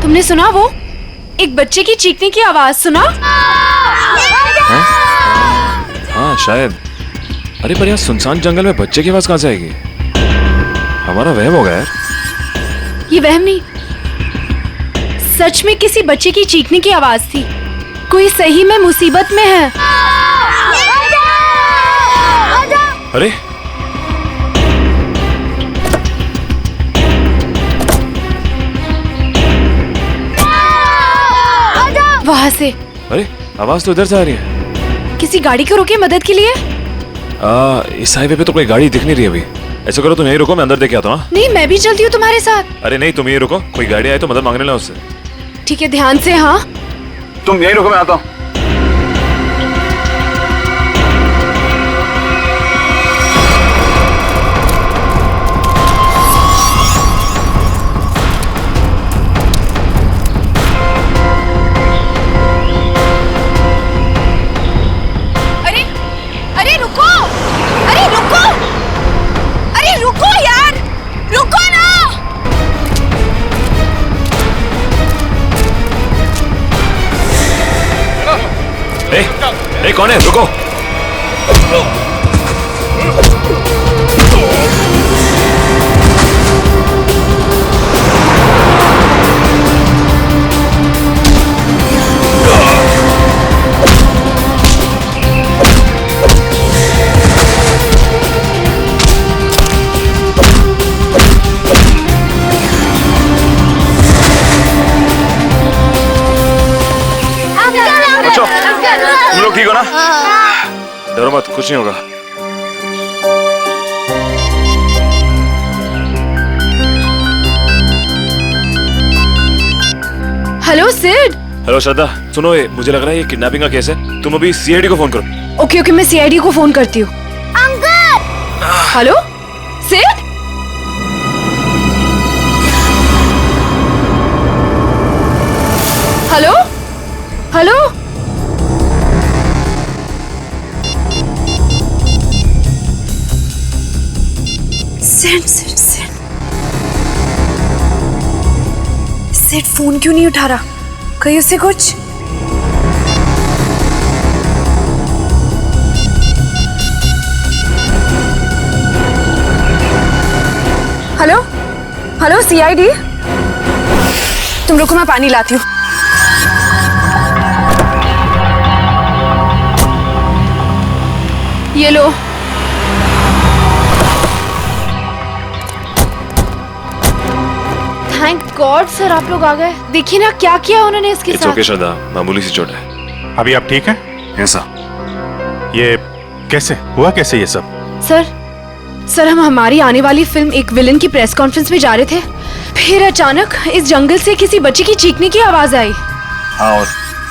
तुमने सुना? वो एक बच्चे की चीखने की आवाज सुना? हाँ शायद। अरे पर यहाँ सुनसान जंगल में बच्चे की आवाज कहाँ से आएगी? हमारा वहम हो गया यार। ये वहम नहीं, सच में किसी बच्चे की चीखने की आवाज थी। कोई सही में मुसीबत में है। अरे वहां से। अरे आवाज तो इधर से आ रही है। किसी गाड़ी को रोके मदद के लिए। इस हाईवे पे तो कोई गाड़ी दिख नहीं रही अभी। ऐसा करो तुम यहीं रुको, मैं अंदर देख के आता हूँ। नहीं, मैं भी चलती हूँ तुम्हारे साथ। अरे नहीं, तुम यहीं रुको, कोई गाड़ी आए तो मदद मांगने ला उससे। ठीक है, ध्यान से। हाँ तुम यहीं रुको, मैं आता हूँ। ए, कौन है? रुको। तुम लोग ठीक हो ना? डरो मत, कुछ नहीं होगा। हेलो सिड। हेलो श्रद्धा, सुनो, ये मुझे लग रहा है ये किडनैपिंग का केस है। तुम अभी सीआईडी को फोन करो। ओके ओके, मैं सीआईडी को फोन करती हूँ। Uncle. Hello Sid. Hello hello. Sid phone क्यों नहीं उठा रहा? कहीं उससे कुछ? हेलो हेलो सीआईडी, तुम रुको, मैं पानी लाती हूँ। ये लो। थैंक गॉड सर, आप लोग आ गए। देखिए ना क्या किया उन्होंने इसके साथ। ओके श्रद्धा, मामूली सी चोट है। अभी आप ठीक हैं? ऐसा ये कैसे हुआ, कैसे ये सब? सर हम हमारी आने वाली फिल्म एक विलन की प्रेस कॉन्फ्रेंस में जा रहे थे, फिर अचानक इस जंगल से किसी बच्चे की चीखने की आवाज आई। हाँ,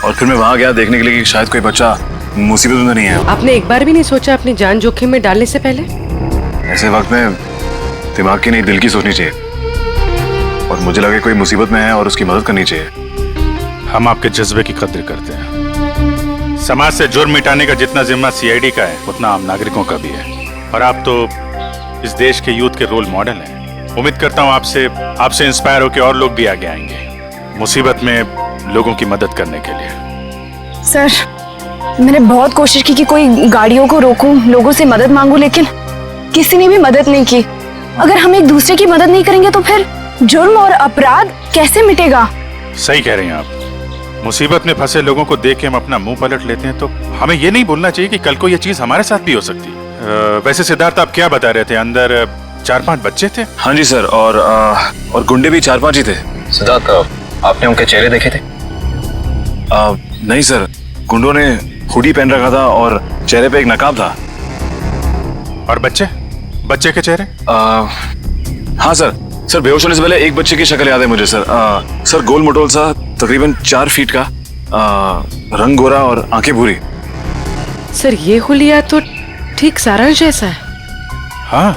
और फिर मैं वहाँ गया देखने के लिए कि शायद कोई बच्चा मुसीबत में नहीं है। आपने एक बार भी नहीं सोचा अपनी जान जोखिम में डालने से पहले? ऐसे वक्त में दिमाग की नहीं, दिल की सोचनी चाहिए। और मुझे लगे कोई मुसीबत में है और उसकी मदद करनी चाहिए। हम आपके जज्बे की कद्र करते हैं। समाज से जुर्म मिटाने का जितना जिम्मा सीआईडी का है उतना आम नागरिकों का भी है। और आप तो इस देश के यूथ के रोल मॉडल हैं। उम्मीद करता हूँ आपसे इंस्पायर होकर और लोग भी आगे आएंगे मुसीबत में लोगों की मदद करने के लिए। सर मैंने बहुत कोशिश की कि कोई गाड़ियों को रोकूं, लोगों से मदद मांगूं, लेकिन किसी ने भी मदद नहीं की। अगर हम एक दूसरे की मदद नहीं करेंगे तो फिर जुर्म और अपराध कैसे मिटेगा? सही कह रही हैं आप। मुसीबत में फंसे लोगों को देख के हम अपना मुंह पलट लेते हैं, तो हमें ये नहीं बोलना चाहिए कि कल को ये चीज हमारे साथ भी हो सकती है। वैसे सिद्धार्थ आप क्या बता रहे थे, अंदर 4-5 बच्चे थे? हाँ जी सर, और गुंडे भी 4-5 ही थे। सिद्धार्थ, आपने उनके चेहरे देखे थे? नहीं सर, गुंडों ने हुडी पहन रखा था और चेहरे पे एक नकाब था। और बच्चे के चेहरे? हाँ सर बेहोश होने से पहले एक बच्चे की शक्ल याद है मुझे सर। सर गोल मटोल सा, तकरीबन 4 फीट का, रंग गोरा और आंखें भूरी। सर ये हुलिया तो ठीक सारांश जैसा है। हाँ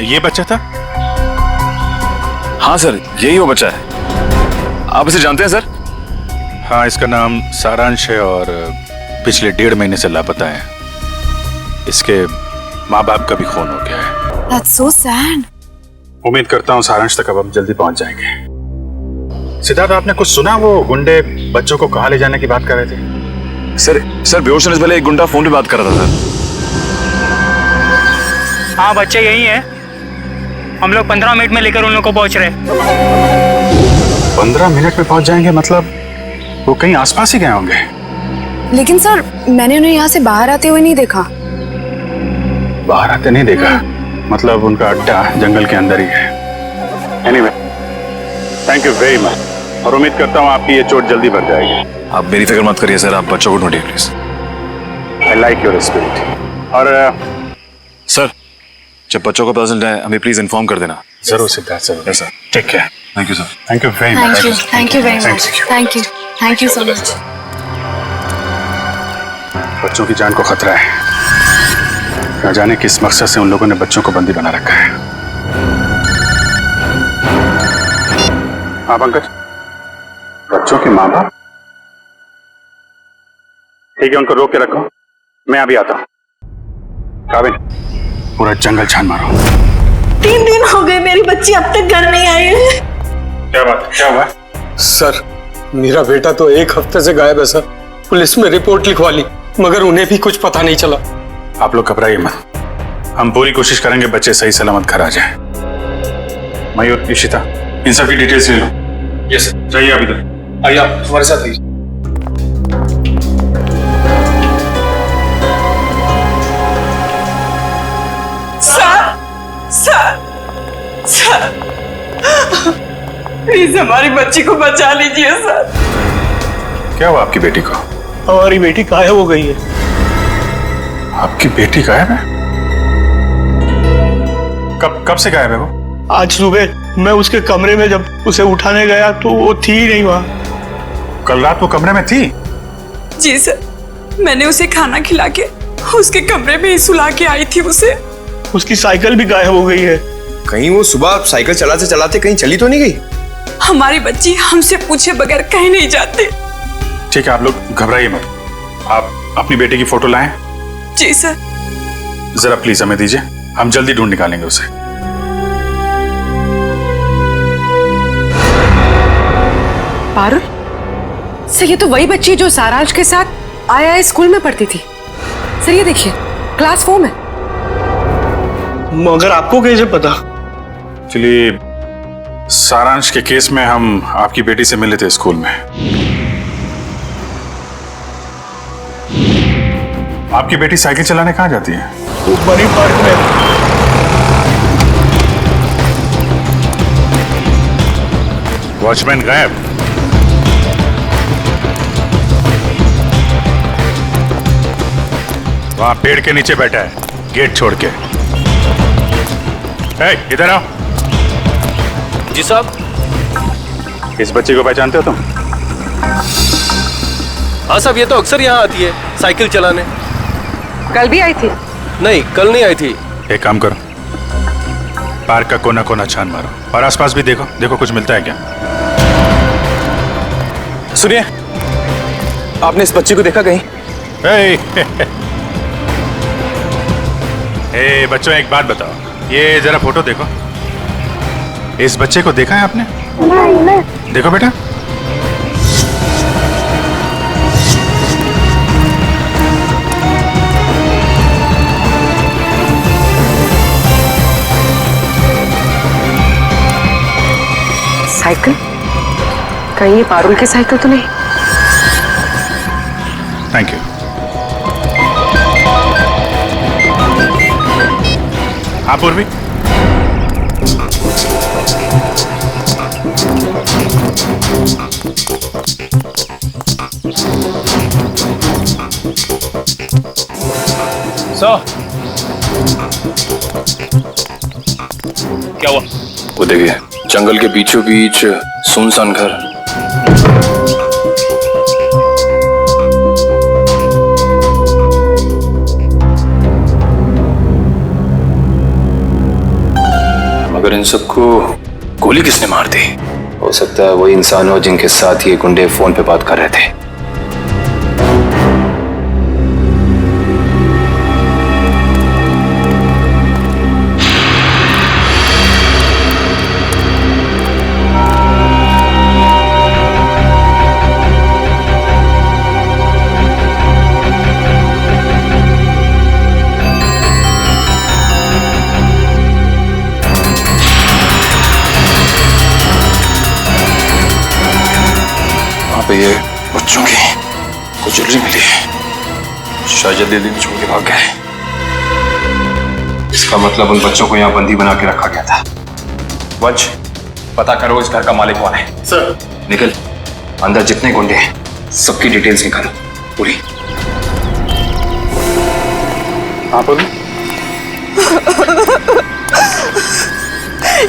ये बच्चा था? हाँ सर, यही वो बच्चा है। आप इसे जानते हैं सर? हाँ, इसका नाम सारांश है और पिछले 1.5 महीने से लापता है। इसके माँ बाप का भी खून हो गया है। That's so sad. उम्मीद करता हूँ सारांश तक अब हम जल्दी पहुंच जाएंगे। सिद्धार्थ, आपने कुछ सुना? वो गुंडे बच्चों को कहाँ ले जाने की बात कर रहे थे? सर बेहोश होने से पहले एक गुंडा फोन पे बात कर रहा था सर। हाँ, बच्चे यही है। हम लोग 15 मिनट में लेकर उन लोग को पहुंच रहे। 15 मिनट में पहुंच जाएंगे? मतलब वो कहीं आसपास ही गए होंगे। लेकिन सर मैंने उन्हें यहाँ से बाहर आते हुए नहीं देखा। बाहर आते नहीं देखा? मतलब उनका अड्डा जंगल के अंदर ही है। Anyway, thank you very much और उम्मीद करता हूँ आपकी ये चोट जल्दी भर जाएगी। आप मेरी फिक्र मत करिए सर, आप बच्चों को ढूंढिए please. I like your spirit. और सर, जब बच्चों को पता चल जाए हमें प्लीज इन्फॉर्म कर देना। जरूर सिद्धार्थ, जरूर। Yes sir, take care. Thank you sir. Thank you very much. Thank you very much. Thank you so much. बच्चों की जान को खतरा है। न जाने किस मकसद से उन लोगों ने बच्चों को बंदी बना रखा है। हाँ पंकज, बच्चों के माँ बाप? ठीक है, उनको रोक के रखो, मैं अभी आता हूँ। काबिल, पूरा जंगल छान मारो। 3 दिन हो गए मेरी बच्ची अब तक घर नहीं आई है। क्या बात, क्या हुआ? सर, मेरा बेटा तो 1 हफ्ते से गायब है सर। पुलिस में रिपोर्ट लिखवा ली मगर उन्हें भी कुछ पता नहीं चला। आप लोग घबराइए मत, हम पूरी कोशिश करेंगे बच्चे सही सलामत घर आ जाए। मयूर, इशिता, इन सब की डिटेल्स ले लो। Yes sir. जाइए आप इधर आइए, आप हमारे साथ आइए। सर प्लीज हमारी बच्ची को बचा लीजिए सर। क्या हुआ आपकी बेटी को? हमारी बेटी गायब हो गई है। आपकी बेटी गायब है? कब से गायब है वो? आज सुबह मैं उसके कमरे में जब उसे उठाने गया तो वो थी ही नहीं वहाँ। कल रात वो कमरे में थी? जी सर, मैंने उसे खाना खिला के उसके कमरे में ही सुला के आई थी उसे। उसकी साइकिल भी गायब हो गई है। कहीं वो सुबह साइकिल चलाते चलाते कहीं चली तो नहीं गई? हमारी बच्ची हमसे पूछे बगैर कहीं नहीं जाती। ठीक है, आप लोग घबराइए मत। आप अपनी बेटी की फोटो लाएं। जी सर। जरा प्लीज हमें दीजिए, हम जल्दी ढूंढ निकालेंगे उसे। पारुल, सर ये तो वही बच्ची जो सारांश के साथ आया स्कूल में पढ़ती थी। सर ये देखिए, क्लास 4 में। मगर आपको कैसे पता? चलिए, सारांश के केस में हम आपकी बेटी से मिले थे स्कूल में। आपकी बेटी साइकिल चलाने कहाँ जाती है? वो बनी पार्क में। वॉचमैन गायब? वहां पेड़ के नीचे बैठा है, गेट छोड़ के। इधर आओ। जी साहब। इस बच्चे को पहचानते हो तुम? हाँ साहब, ये तो अक्सर यहाँ आती है साइकिल चलाने। कल भी आई थी? नहीं, कल नहीं आई थी। एक काम करो, पार्क का कोना कोना छान मारो और आसपास भी देखो, देखो कुछ मिलता है क्या। सुनिए, आपने इस बच्चे को देखा कहीं? ए बच्चों, एक बात बताओ, ये जरा फोटो देखो। इस बच्चे को देखा है आपने? नहीं। देखो बेटा। साइकिल? कहीं ये पारुल की साइकिल तो नहीं? Thank you. हाँ पूर्वी, क्या हुआ? वो देखिए, जंगल के बीचों बीच सुनसान घर। मगर इन सबको गोली किसने मार दी? हो सकता है वही इंसान हो जिनके साथ ये गुंडे फोन पे बात कर रहे थे। ये बच्चों की कुछ ज्वेलरी मिली है, शायद जल्दी छोड़ के भाग गए। इसका मतलब उन बच्चों को यहाँ बंदी बना के रखा गया था। वंश, पता करो इस घर का मालिक कौन है। सर। निकल, अंदर जितने गुंडे हैं सबकी डिटेल्स निकालो पूरी। हाँ बोलो।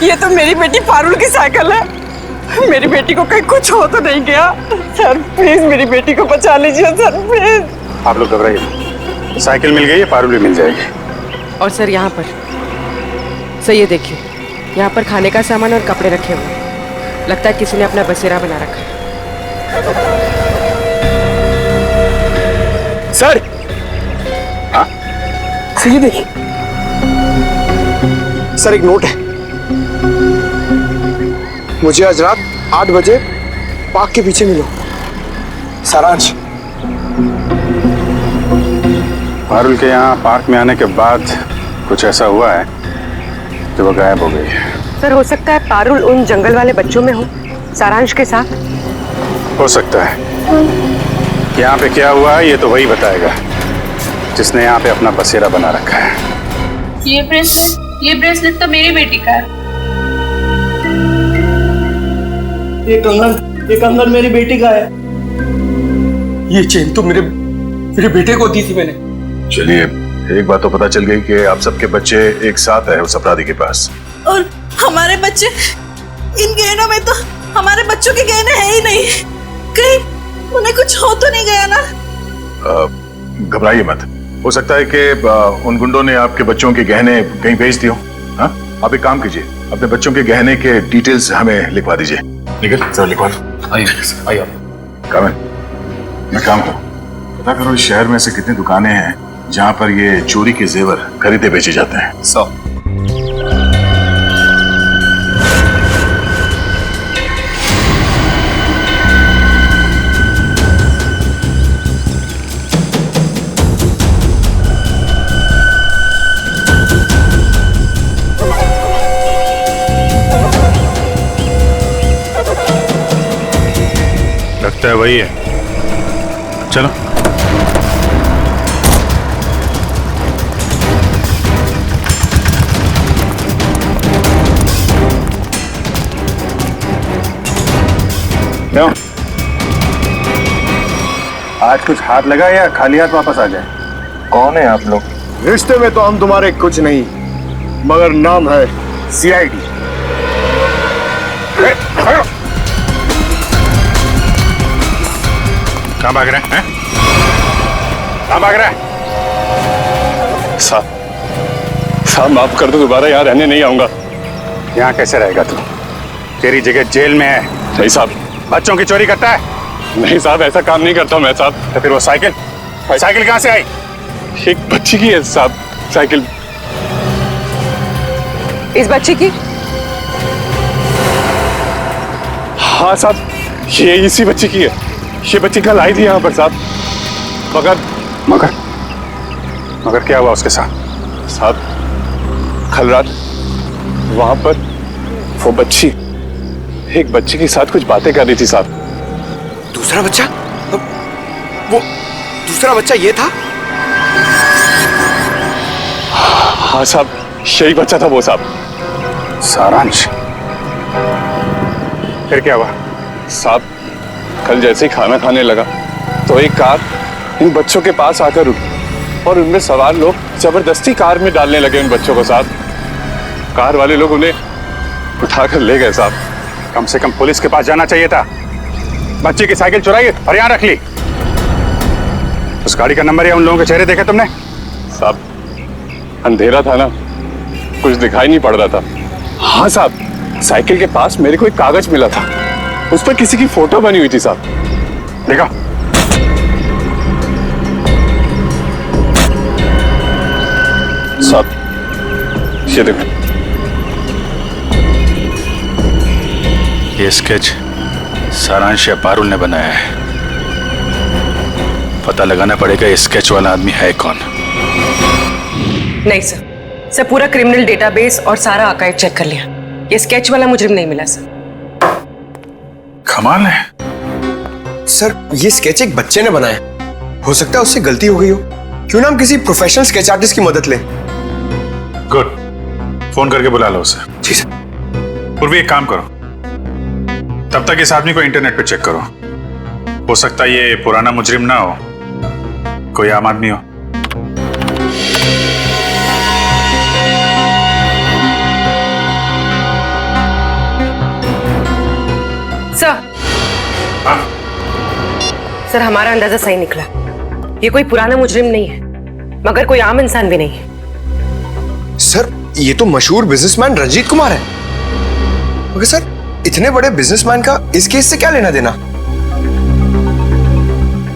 ये तो मेरी बेटी पारुल की साइकिल है। मेरी बेटी को कहीं कुछ हो तो नहीं गया? सर प्लीज मेरी बेटी को बचा लीजिए सर, प्लीज। आप लोग घबराइए, साइकिल मिल गई है, पारुल भी मिल जाएगी। और सर यहाँ पर सर ये देखिए, यहाँ पर खाने का सामान और कपड़े रखे हुए हैं। लगता है किसी ने अपना बसेरा बना रखा है। सर। हाँ? सर ये देखिए, सर एक नोट है। मुझे आज रात 8 बजे पार्क के पीछे मिलो, सारांश। पारुल के यहाँ पार्क में आने के बाद कुछ ऐसा हुआ है कि वो गायब हो गई है। सर हो सकता है पारुल उन जंगल वाले बच्चों में हो, सारांश के साथ। हो सकता है। यहाँ पे क्या हुआ है ये तो वही बताएगा जिसने यहाँ पे अपना बसेरा बना रखा है। ये ब्रेसलेट तो मेरी बेटी का है। ये कंगन मेरी बेटी का है। ये चेन तो मेरे बेटे को दी थी मैंने। चलिए, एक बात तो पता चल गई कि आप सबके बच्चे एक साथ है उस अपराधी के पास। और हमारे बच्चे, इन गहनों में तो हमारे बच्चों के गहने हैं ही नहीं। कहीं उन्हें कुछ हो तो नहीं गया ना? घबराइए मत, हो सकता है कि उन गुंडों ने आपके बच्चों के गहने कहीं भेज दिए हो। हाँ, आप एक काम कीजिए, अपने बच्चों के गहने के डिटेल्स हमें लिखवा दीजिए। निकल सर, लिखवा दो। आइए कामिल, मैं काम करूँ, पता करो इस शहर में से कितनी दुकानें हैं जहाँ पर ये चोरी के जेवर खरीदे बेचे जाते हैं। 100। लगता है वही है, चलो। क्यों? आज कुछ हाथ लगा या खाली हाथ वापस आ जाए? कौन है आप लोग? रिश्ते में तो हम तुम्हारे कुछ नहीं, मगर नाम है CID। कहाँ भाग रहे हैं? कहाँ भाग रहे हैं? साहब माफ कर दो, दोबारा यहाँ रहने नहीं आऊंगा। यहाँ कैसे रहेगा तू? तेरी जगह जेल में है। नहीं साहब। बच्चों की चोरी करता है? नहीं साहब, ऐसा काम नहीं करता मैं साहब। तो फिर वो साइकिल कहाँ से आई? एक बच्ची की है साहब साइकिल। इस बच्चे की? हाँ साहब, ये इसी बच्ची की है। ये बच्ची कल आई थी यहाँ पर साहब। मगर क्या हुआ उसके साथ? साहब कल रात वहां पर वो बच्ची एक बच्चे के साथ कुछ बातें कर रही थी साहब। दूसरा बच्चा? वो दूसरा बच्चा ये था? हाँ साहब, यही बच्चा था वो साहब। सारांश? फिर क्या हुआ? साहब कल जैसे ही खाना खाने लगा तो एक कार इन बच्चों के पास आकर रुकी और उनमें सवार लोग जबरदस्ती कार में डालने लगे उन बच्चों को साहब। कार वाले लोग उन्हें उठाकर ले गए साहब। कम से कम पुलिस के पास जाना चाहिए था। बच्चे की साइकिल चुराई और यहाँ रख ली। उस गाड़ी का नंबर या उन लोगों के चेहरे देखे तुमने? साहब अंधेरा था ना, कुछ दिखाई नहीं पड़ रहा था। हाँ साहब, साइकिल के पास मेरे को एक कागज मिला था, उस पर किसी की फोटो बनी हुई थी साहब। देखा? साहब ये देखो, ये स्केच सारांश या पारुल ने बनाया है। पता लगाना पड़ेगा ये स्केच वाला आदमी है कौन। नहीं सर पूरा क्रिमिनल डेटाबेस और सारा आर्काइव चेक कर लिया। ये स्केच वाला मुजरिम नहीं मिला सर। कमाल है। सर ये स्केच एक बच्चे ने बनाया, हो सकता है उससे गलती हो गई हो। क्यों ना हम किसी प्रोफेशनल स्केच आर्टिस्ट की मदद लें? गुड, फोन करके बुला लो उसे। जी सर। पूर्वी एक काम करो, तब तक इस आदमी को इंटरनेट पे चेक करो। हो सकता है ये पुराना मुजरिम ना हो, कोई आम आदमी हो। सर हमारा अंदाजा सही निकला। ये कोई पुराना मुजरिम नहीं है, मगर कोई आम इंसान भी नहीं है। सर ये तो मशहूर बिजनेसमैन रंजीत कुमार है। मगर सर इतने बड़े बिजनेसमैन का इस केस से क्या लेना देना?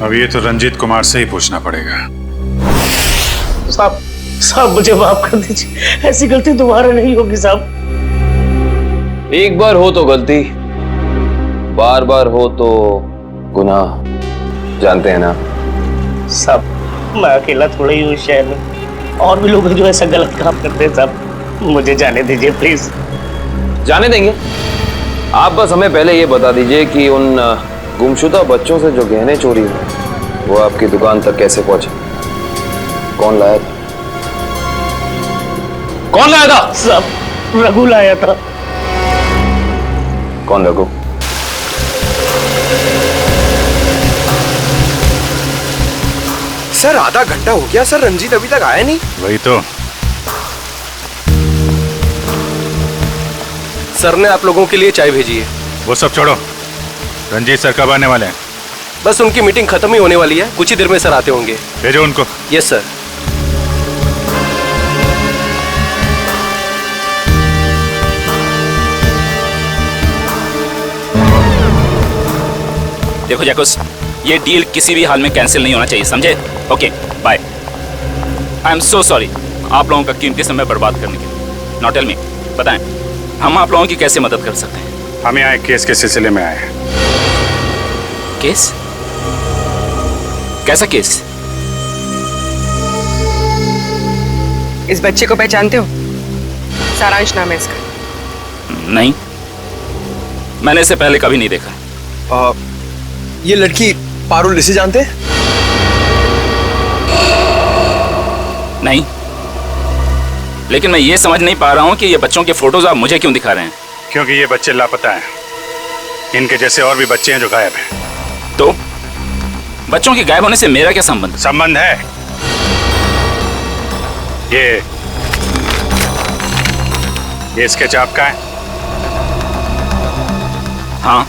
अब ये तो रंजीत कुमार से ही पूछना पड़ेगा। साहब मुझे माफ कर दीजिए, ऐसी गलती दोबारा नहीं होगी साहब। एक बार हो तो गलती, बार बार हो तो गुनाह, जानते हैं ना साहब। मैं अकेला थोड़ा ही हूँ शहर में, और भी लोग हैं जो ऐसा गलत काम करते हैं साहब। मुझे जाने दीजिए प्लीज। जाने देंगे, आप बस हमें पहले ये बता दीजिए कि उन गुमशुदा बच्चों से जो गहने चोरी हुए वो आपकी दुकान तक कैसे पहुंचे? कौन लाया था? कौन लाया था? साहब रघु लाया था। कौन रघु? सर आधा घंटा हो गया सर, रंजीत अभी तक आया नहीं। वही तो। सर ने आप लोगों के लिए चाय भेजी है। वो सब छोड़ो, रंजीत सर कब आने वाले हैं? बस उनकी मीटिंग खत्म ही होने वाली है, कुछ ही देर में सर आते होंगे। भेजो उनको। Yes sir. देखो जैकुस, ये डील किसी भी हाल में कैंसिल नहीं होना चाहिए, समझे? Okay bye. I am so sorry आप लोगों का कीमती समय बर्बाद करने के लिए। नाउ टेल मी, बताएं हम आप लोगों की कैसे मदद कर सकते हैं? हम यहाँ एक केस के सिलसिले में आए हैं। केस? कैसा केस? इस बच्चे को पहचानते हो? सारांश नाम है इसका। नहीं, मैंने इसे पहले कभी नहीं देखा। ये लड़की पारुल, इसे जानते हैं? नहीं, लेकिन मैं ये समझ नहीं पा रहा हूँ कि ये बच्चों के फोटोज आप मुझे क्यों दिखा रहे हैं? क्योंकि ये बच्चे लापता हैं। इनके जैसे और भी बच्चे हैं जो गायब हैं। तो बच्चों के गायब होने से मेरा क्या संबंध? संबंध है। ये स्केच आपका है? हाँ,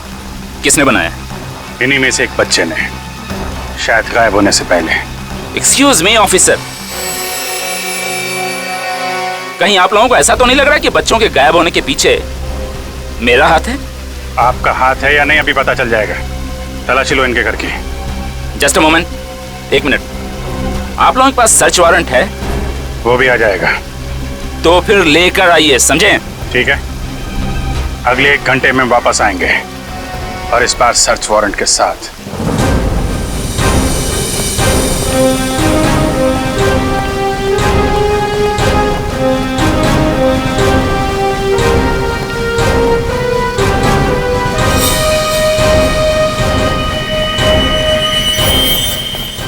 किसने बनाया? इन्हीं में से एक बच्चे ने, शायद गायब होने से पहले। एक्सक्यूज मी ऑफिसर, कहीं आप लोगों को ऐसा तो नहीं लग रहा कि बच्चों के गायब होने के पीछे मेरा हाथ है? आपका हाथ है या नहीं अभी पता चल जाएगा। तलाशी लो इनके घर की। Just a moment, 1 minute. आप लोगों के पास सर्च वारंट है? वो भी आ जाएगा। तो फिर लेकर आइए, समझे? ठीक है, अगले 1 घंटे में वापस आएंगे और इस बार सर्च वारंट के साथ।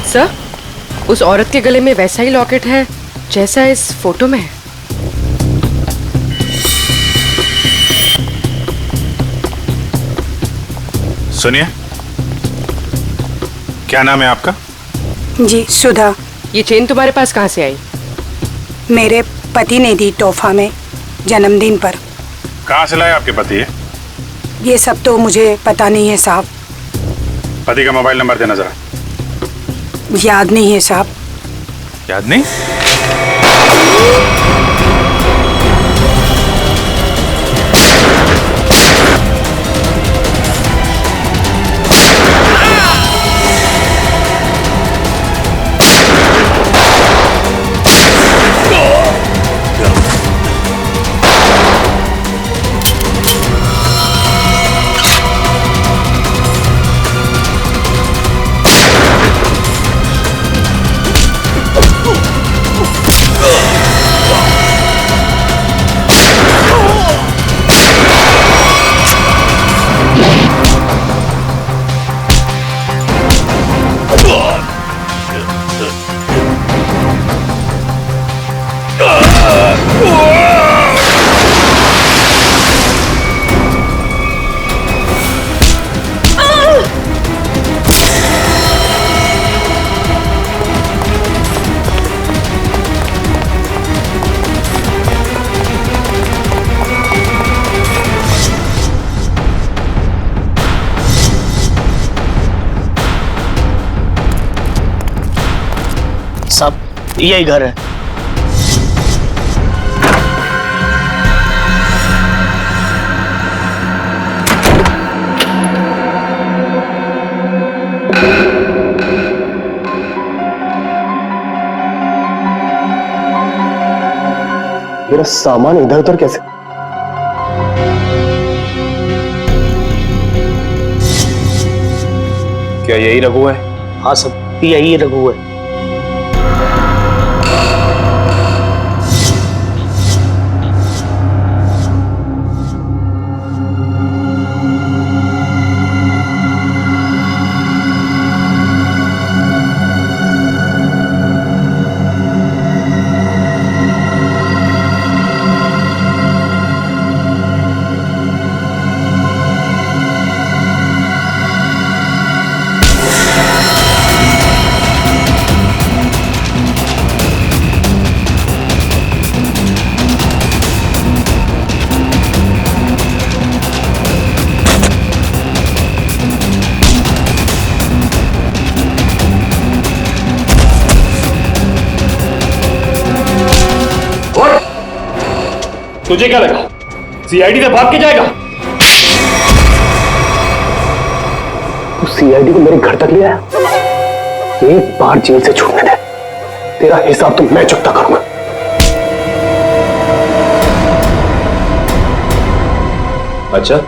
सर, उस औरत के गले में वैसा ही लॉकेट है जैसा इस फोटो में है। सुनिए, क्या नाम है आपका? जी, सुधा। ये चेन तुम्हारे पास कहाँ से आई? मेरे पति ने दी तोहफा में जन्मदिन पर। कहाँ से लाए आपके पति? ये सब तो मुझे पता नहीं है साहब। पति का मोबाइल नंबर देना जरा। याद नहीं है साहब। याद नहीं? साहब, यही घर है। मेरा सामान इधर उधर कैसे? क्या यही रघु है? हाँ सब, यही रघु है। तुझे क्या लगा सीआईडी से भाग के जाएगा? तू सीआईडी को मेरे घर तक ले आया? एक बार जेल से छूटने दे, तेरा हिसाब तो मैं चुकता करूंगा। अच्छा,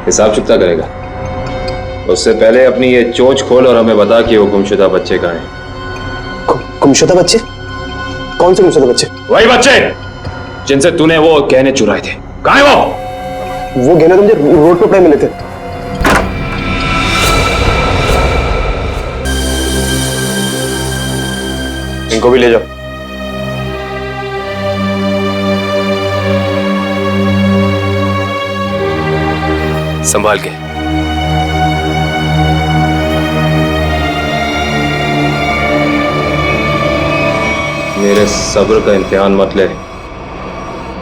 हिसाब चुकता करेगा? उससे पहले अपनी ये चोंच खोल और हमें बता कि वो गुमशुदा बच्चे कहाँ हैं। गुमशुदा बच्चे? कौन से गुमशुदा बच्चे? वही बच्चे जिनसे तूने वो गहने चुराए थे। कहाँ है वो? वो गहने तो मुझे रोड पे पड़े मिले थे। इनको भी ले जाओ। संभाल के। मेरे सब्र का इम्तिहान मत ले।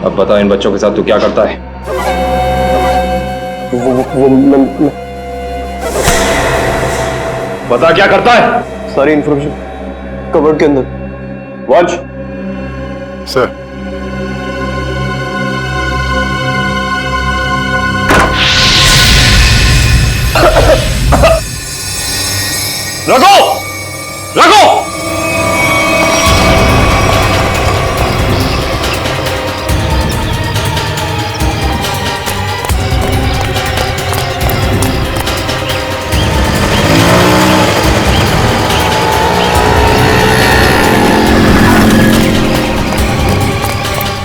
अब बता, इन बच्चों के साथ तू क्या करता है? मैं बता क्या करता है? सारी इंफॉर्मेशन कवर्ड के अंदर। Watch sir, Raghu! रघु!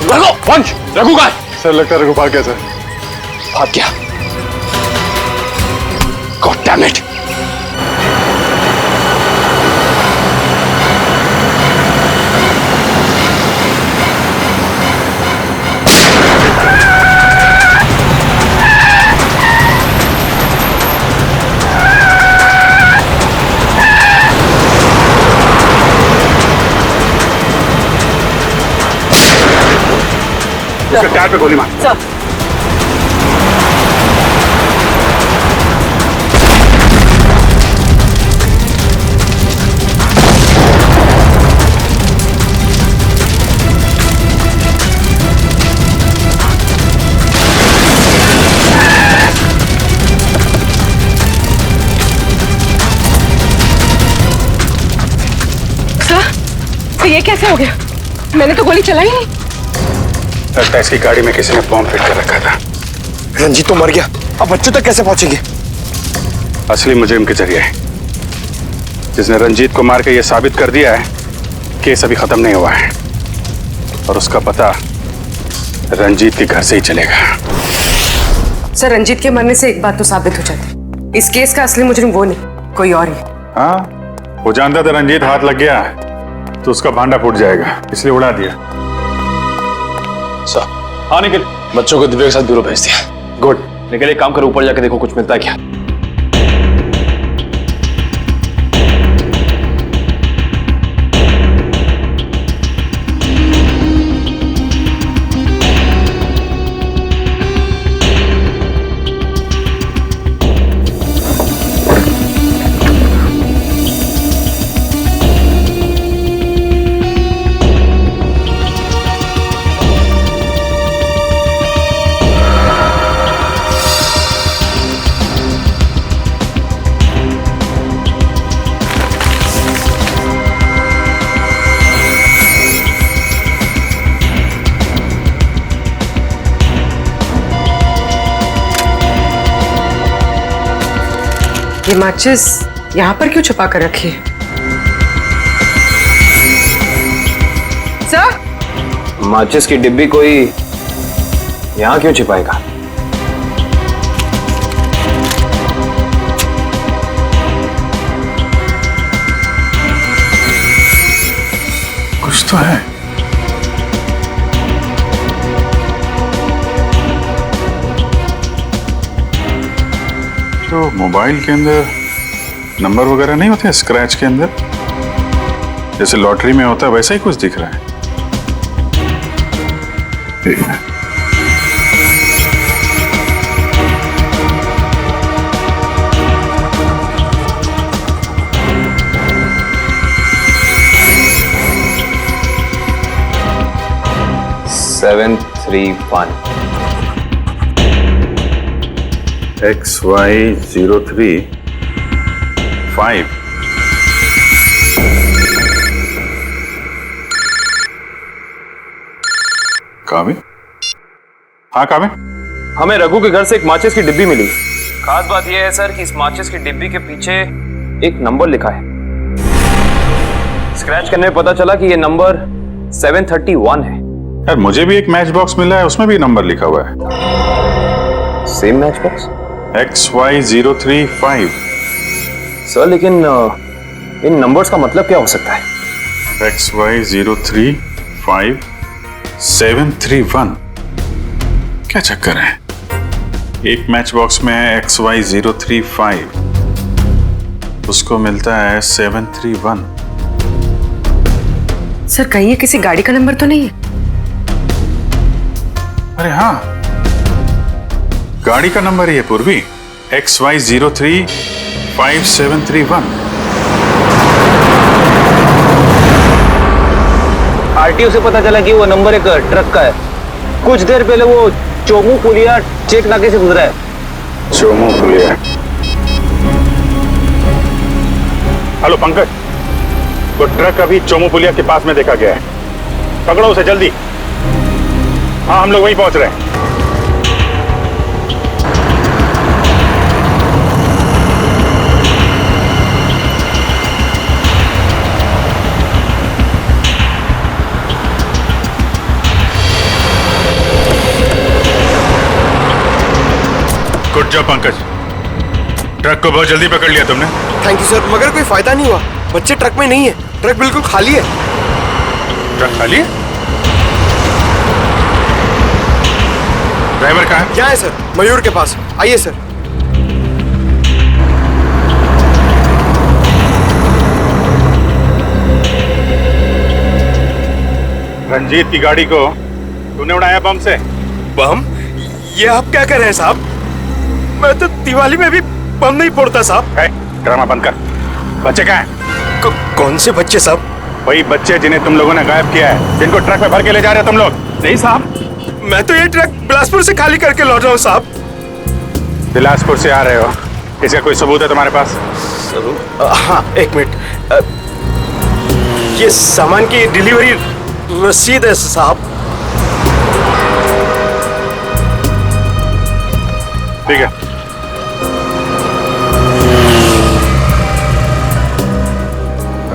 रघु! वंश! रघु कहाँ है? सर लगता है रघु भाग गया सर। भाग गया? God damn it! उसके टायर पे गोली मार। सर तो ये कैसे हो गया? मैंने तो गोली चलाई नहीं। लगता है इसकी गाड़ी में किसी ने बॉम्ब फिट कर रखा था। रंजीत तो मर गया, अब बच्चों तक कैसे पहुंचेंगे? असली मुजरिम के जरिए, जिसने रंजीत को मार के यह साबित कर दिया है केस अभी खत्म नहीं हुआ है और उसका पता रंजीत के घर से ही चलेगा। सर, रंजीत के मरने से एक बात तो साबित हो जाती, इस केस का असली मुजरिम वो नहीं, कोई और ही। हाँ, वो जानता था रंजीत हाथ लग गया तो उसका भांडा फूट जाएगा, इसलिए उड़ा दिया। सर, हाँ निखिल, बच्चों को दिव्या के साथ ब्यूरो भेज दिया। गुड। निखिल एक काम करो, ऊपर जाके देखो कुछ मिलता है क्या। ये माचिस यहाँ पर क्यों छुपा कर रखी है? सर, माचिस की डिब्बी कोई यहाँ क्यों छिपाएगा? कुछ तो है। तो मोबाइल के अंदर नंबर वगैरह नहीं होते स्क्रैच के अंदर, जैसे लॉटरी में होता है वैसा ही कुछ दिख रहा है। ठीक है। XY035 काबिल? हाँ काबिल? हमें रघु के घर से एक माचिस की डिब्बी मिली। खास बात यह है सर कि इस माचिस की डिब्बी के पीछे एक नंबर लिखा है। स्क्रैच करने में पता चला कि यह नंबर 731 है। यार मुझे भी एक मैच बॉक्स मिला है, उसमें भी नंबर लिखा हुआ है। Same match box? XY035। Sir लेकिन इन नंबर्स का मतलब क्या हो सकता है? XY035 731। क्या चक्कर है? एक मैच बॉक्स में है XY035, उसको मिलता है 731। सर कहीं ये किसी गाड़ी का नंबर तो नहीं है? अरे हाँ, गाड़ी का नंबर ही है पूर्वी, XY035 731। आरटीओ से पता चला कि वो नंबर एक ट्रक का है। कुछ देर पहले वो चोमू पुलिया चेक नाके से गुजरा है। चोमू पुलिया? हेलो पंकज, वो ट्रक अभी चोमू पुलिया के पास में देखा गया है, पकड़ो उसे जल्दी। हाँ, हम लोग वहीं पहुंच रहे हैं। गुड जॉब पंकज, ट्रक को बहुत जल्दी पकड़ लिया तुमने। थैंक यू सर, मगर कोई फायदा नहीं हुआ। बच्चे ट्रक में नहीं है, ट्रक बिल्कुल खाली है। ट्रक खाली है? ड्राइवर कहाँ है? क्या है सर? मयूर के पास। आइए सर। रंजीत की गाड़ी को तूने उड़ाया बम से? बम? ये आप क्या कर रहे हैं साहब? मैं तो दिवाली में भी बम नहीं फोड़ता साहब। ड्रामा बंद कर। बच्चे कहाँ हैं? कौन से बच्चे साहब? वही बच्चे जिन्हें तुम लोगों ने गायब किया है, जिनको ट्रक में भर के ले जा रहे हो तुम लोग। नहीं साहब, मैं तो ये ट्रक बिलासपुर से खाली करके लौट रहा हूँ साहब। बिलासपुर से आ रहे हो? इसका कोई सबूत है तुम्हारे पास? हाँ, एक मिनट। ये सामान की डिलीवरी रसीद है साहब। ठीक है।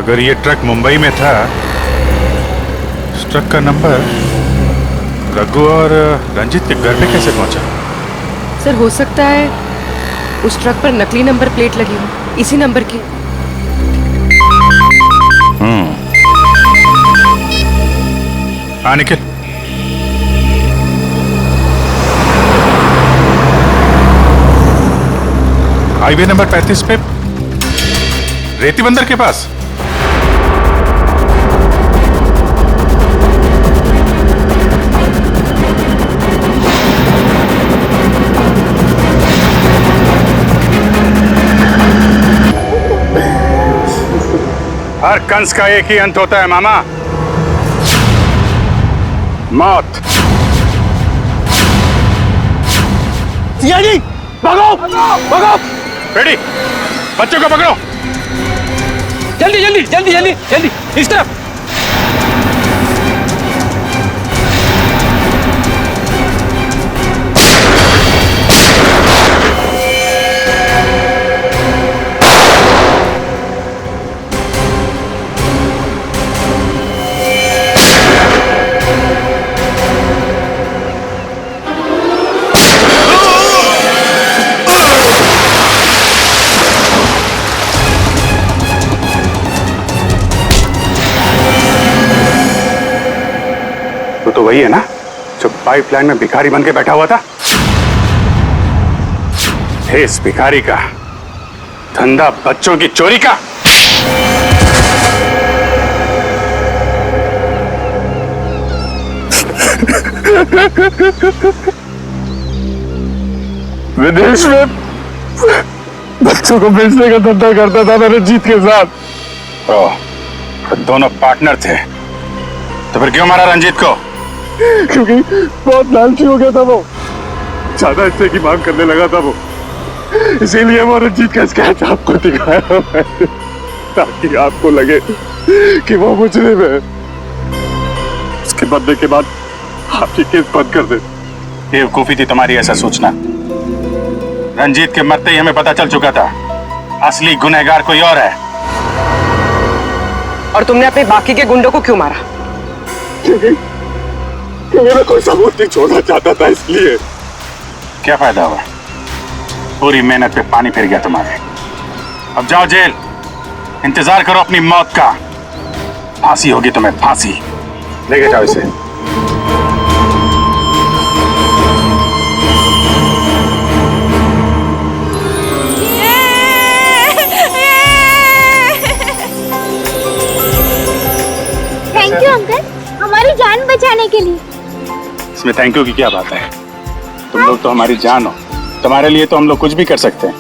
अगर ये ट्रक मुंबई में था, इस ट्रक का नंबर रघु और रंजीत के घर पे कैसे पहुंचा? सर हो सकता है उस ट्रक पर नकली नंबर प्लेट लगी हो, इसी नंबर की। हाँ निखिल, हाईवे नंबर 35 पे रेती बंदर के पास। हर कंस का एक ही अंत होता है मामा, मौत। सीआईडी, भागो भागो। रेडी, बच्चों को पकड़ो। जल्दी जल्दी जल्दी जल्दी जल्दी, इस तरफ। तो वही है ना जो पाइपलाइन में भिखारी बन के बैठा हुआ था? इस भिखारी का धंधा बच्चों की चोरी का। विदेश में बच्चों को बेचने का धंधा करता था मैं रंजीत के साथ। दोनों पार्टनर थे, तो फिर क्यों मारा रंजीत को? क्योंकि बहुत लालची हो गया था वो, ज्यादा हिस्से की मांग करने लगा था वो, इसीलिए वो रंजीत का स्केच आपको दिखाया मैंने, ताकि आपको लगे कि वो मुजरिम है। उसके बदले के बाद आपकी केस बंद कर दे। बेवकूफी थी तुम्हारी ऐसा सोचना। रंजीत के मरते ही हमें पता चल चुका था असली गुनहगार कोई और है। और तुमने अपने बाकी के गुंडों को क्यों मारा? क्योंकि मैं कोई सबूत नहीं छोड़ना चाहता था, इसलिए। क्या फायदा हुआ? पूरी मेहनत पे पानी फिर गया तुम्हारे। अब जाओ जेल, इंतजार करो अपनी मौत का। फांसी होगी तुम्हें, फांसी। लेके जाओ इसे। थैंक यू अंकल, हमारी जान बचाने के लिए। इसमें थैंक यू की क्या बात है? तुम लोग तो हमारी जान हो, तुम्हारे लिए तो हम लोग कुछ भी कर सकते हैं।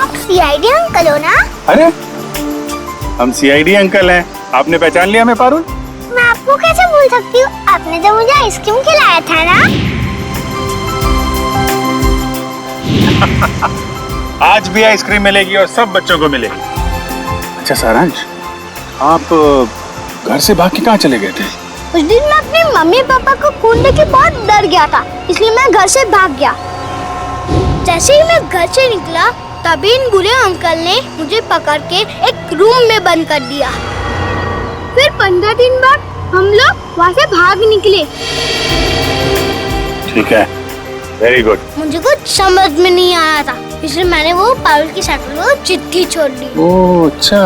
आप सीआईडी अंकल हो ना? अरे हम सीआईडी अंकल हैं, आपने पहचान लिया हमें पारुल? मैं आपको कैसे भूल सकती हूँ, आपने तो मुझे आइसक्रीम खिलाया था ना। आज भी आइसक्रीम मिलेगी और सब बच्चों को मिलेगी। अच्छा सारांश, आप घर से भाग के कहाँ चले गए थे? उस दिन मैं अपने मम्मी पापा को खून देख के बहुत डर गया था, इसलिए मैं घर से भाग गया। जैसे ही मैं घर से निकला तभी इन बुरे अंकल ने मुझे पकड़ के एक रूम में बंद कर दिया। फिर 15 दिन बाद हम लोग वहाँ से भाग निकले। ठीक है, वेरी गुड। मुझे कुछ समझ में नहीं आया था, इसलिए मैंने वो पारुल की साइकिल को चिट्ठी छोड़ दी। ओह अच्छा,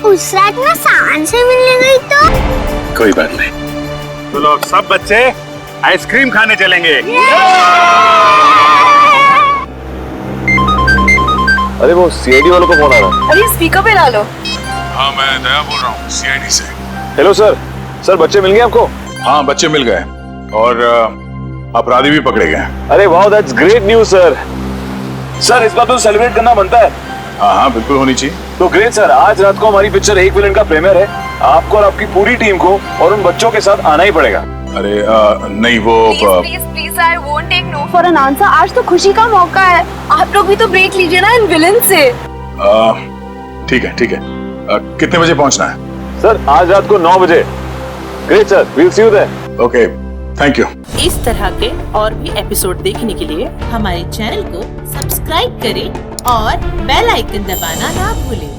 उस रात मैं सावन से मिलने गई तो कोई बात नहीं। तो लोग सब बच्चे आइसक्रीम खाने चलेंगे। अरे वो सीआईडी वालों को फोन आ रहा है। अरे स्पीकर पे ला लो। हाँ, मैं दया बोल रहा हूँ सीआईडी से। हेलो सर, सर बच्चे मिल गए आपको? हाँ, बच्चे मिल गए और अपराधी भी पकड़े गए। अरे वाह, that's great news sir. Sir इस बात तो सेलिब्रेट करना बनता है। हाँ हाँ, बिल्कुल होनी चाहिए। तो ग्रेट सर, आज रात को हमारी पिक्चर एक विलन का प्रीमियर है। आपको और आपकी पूरी टीम को और उन बच्चों के साथ आना ही पड़ेगा। अरे नहीं, वो please I won't take no for an answer. आज तो खुशी का मौका है, आप लोग भी तो ब्रेक लीजिए ना इन विलन से। ठीक है ठीक है। कितने बजे पहुंचना है? सर आज रात को 9 बजे। Great sir, we will see you there. Okay, thank you. इस तरह के और भी एपिसोड देखने के लिए हमारे चैनल को सब्सक्राइब करें और बेल आइकन दबाना ना भूलें।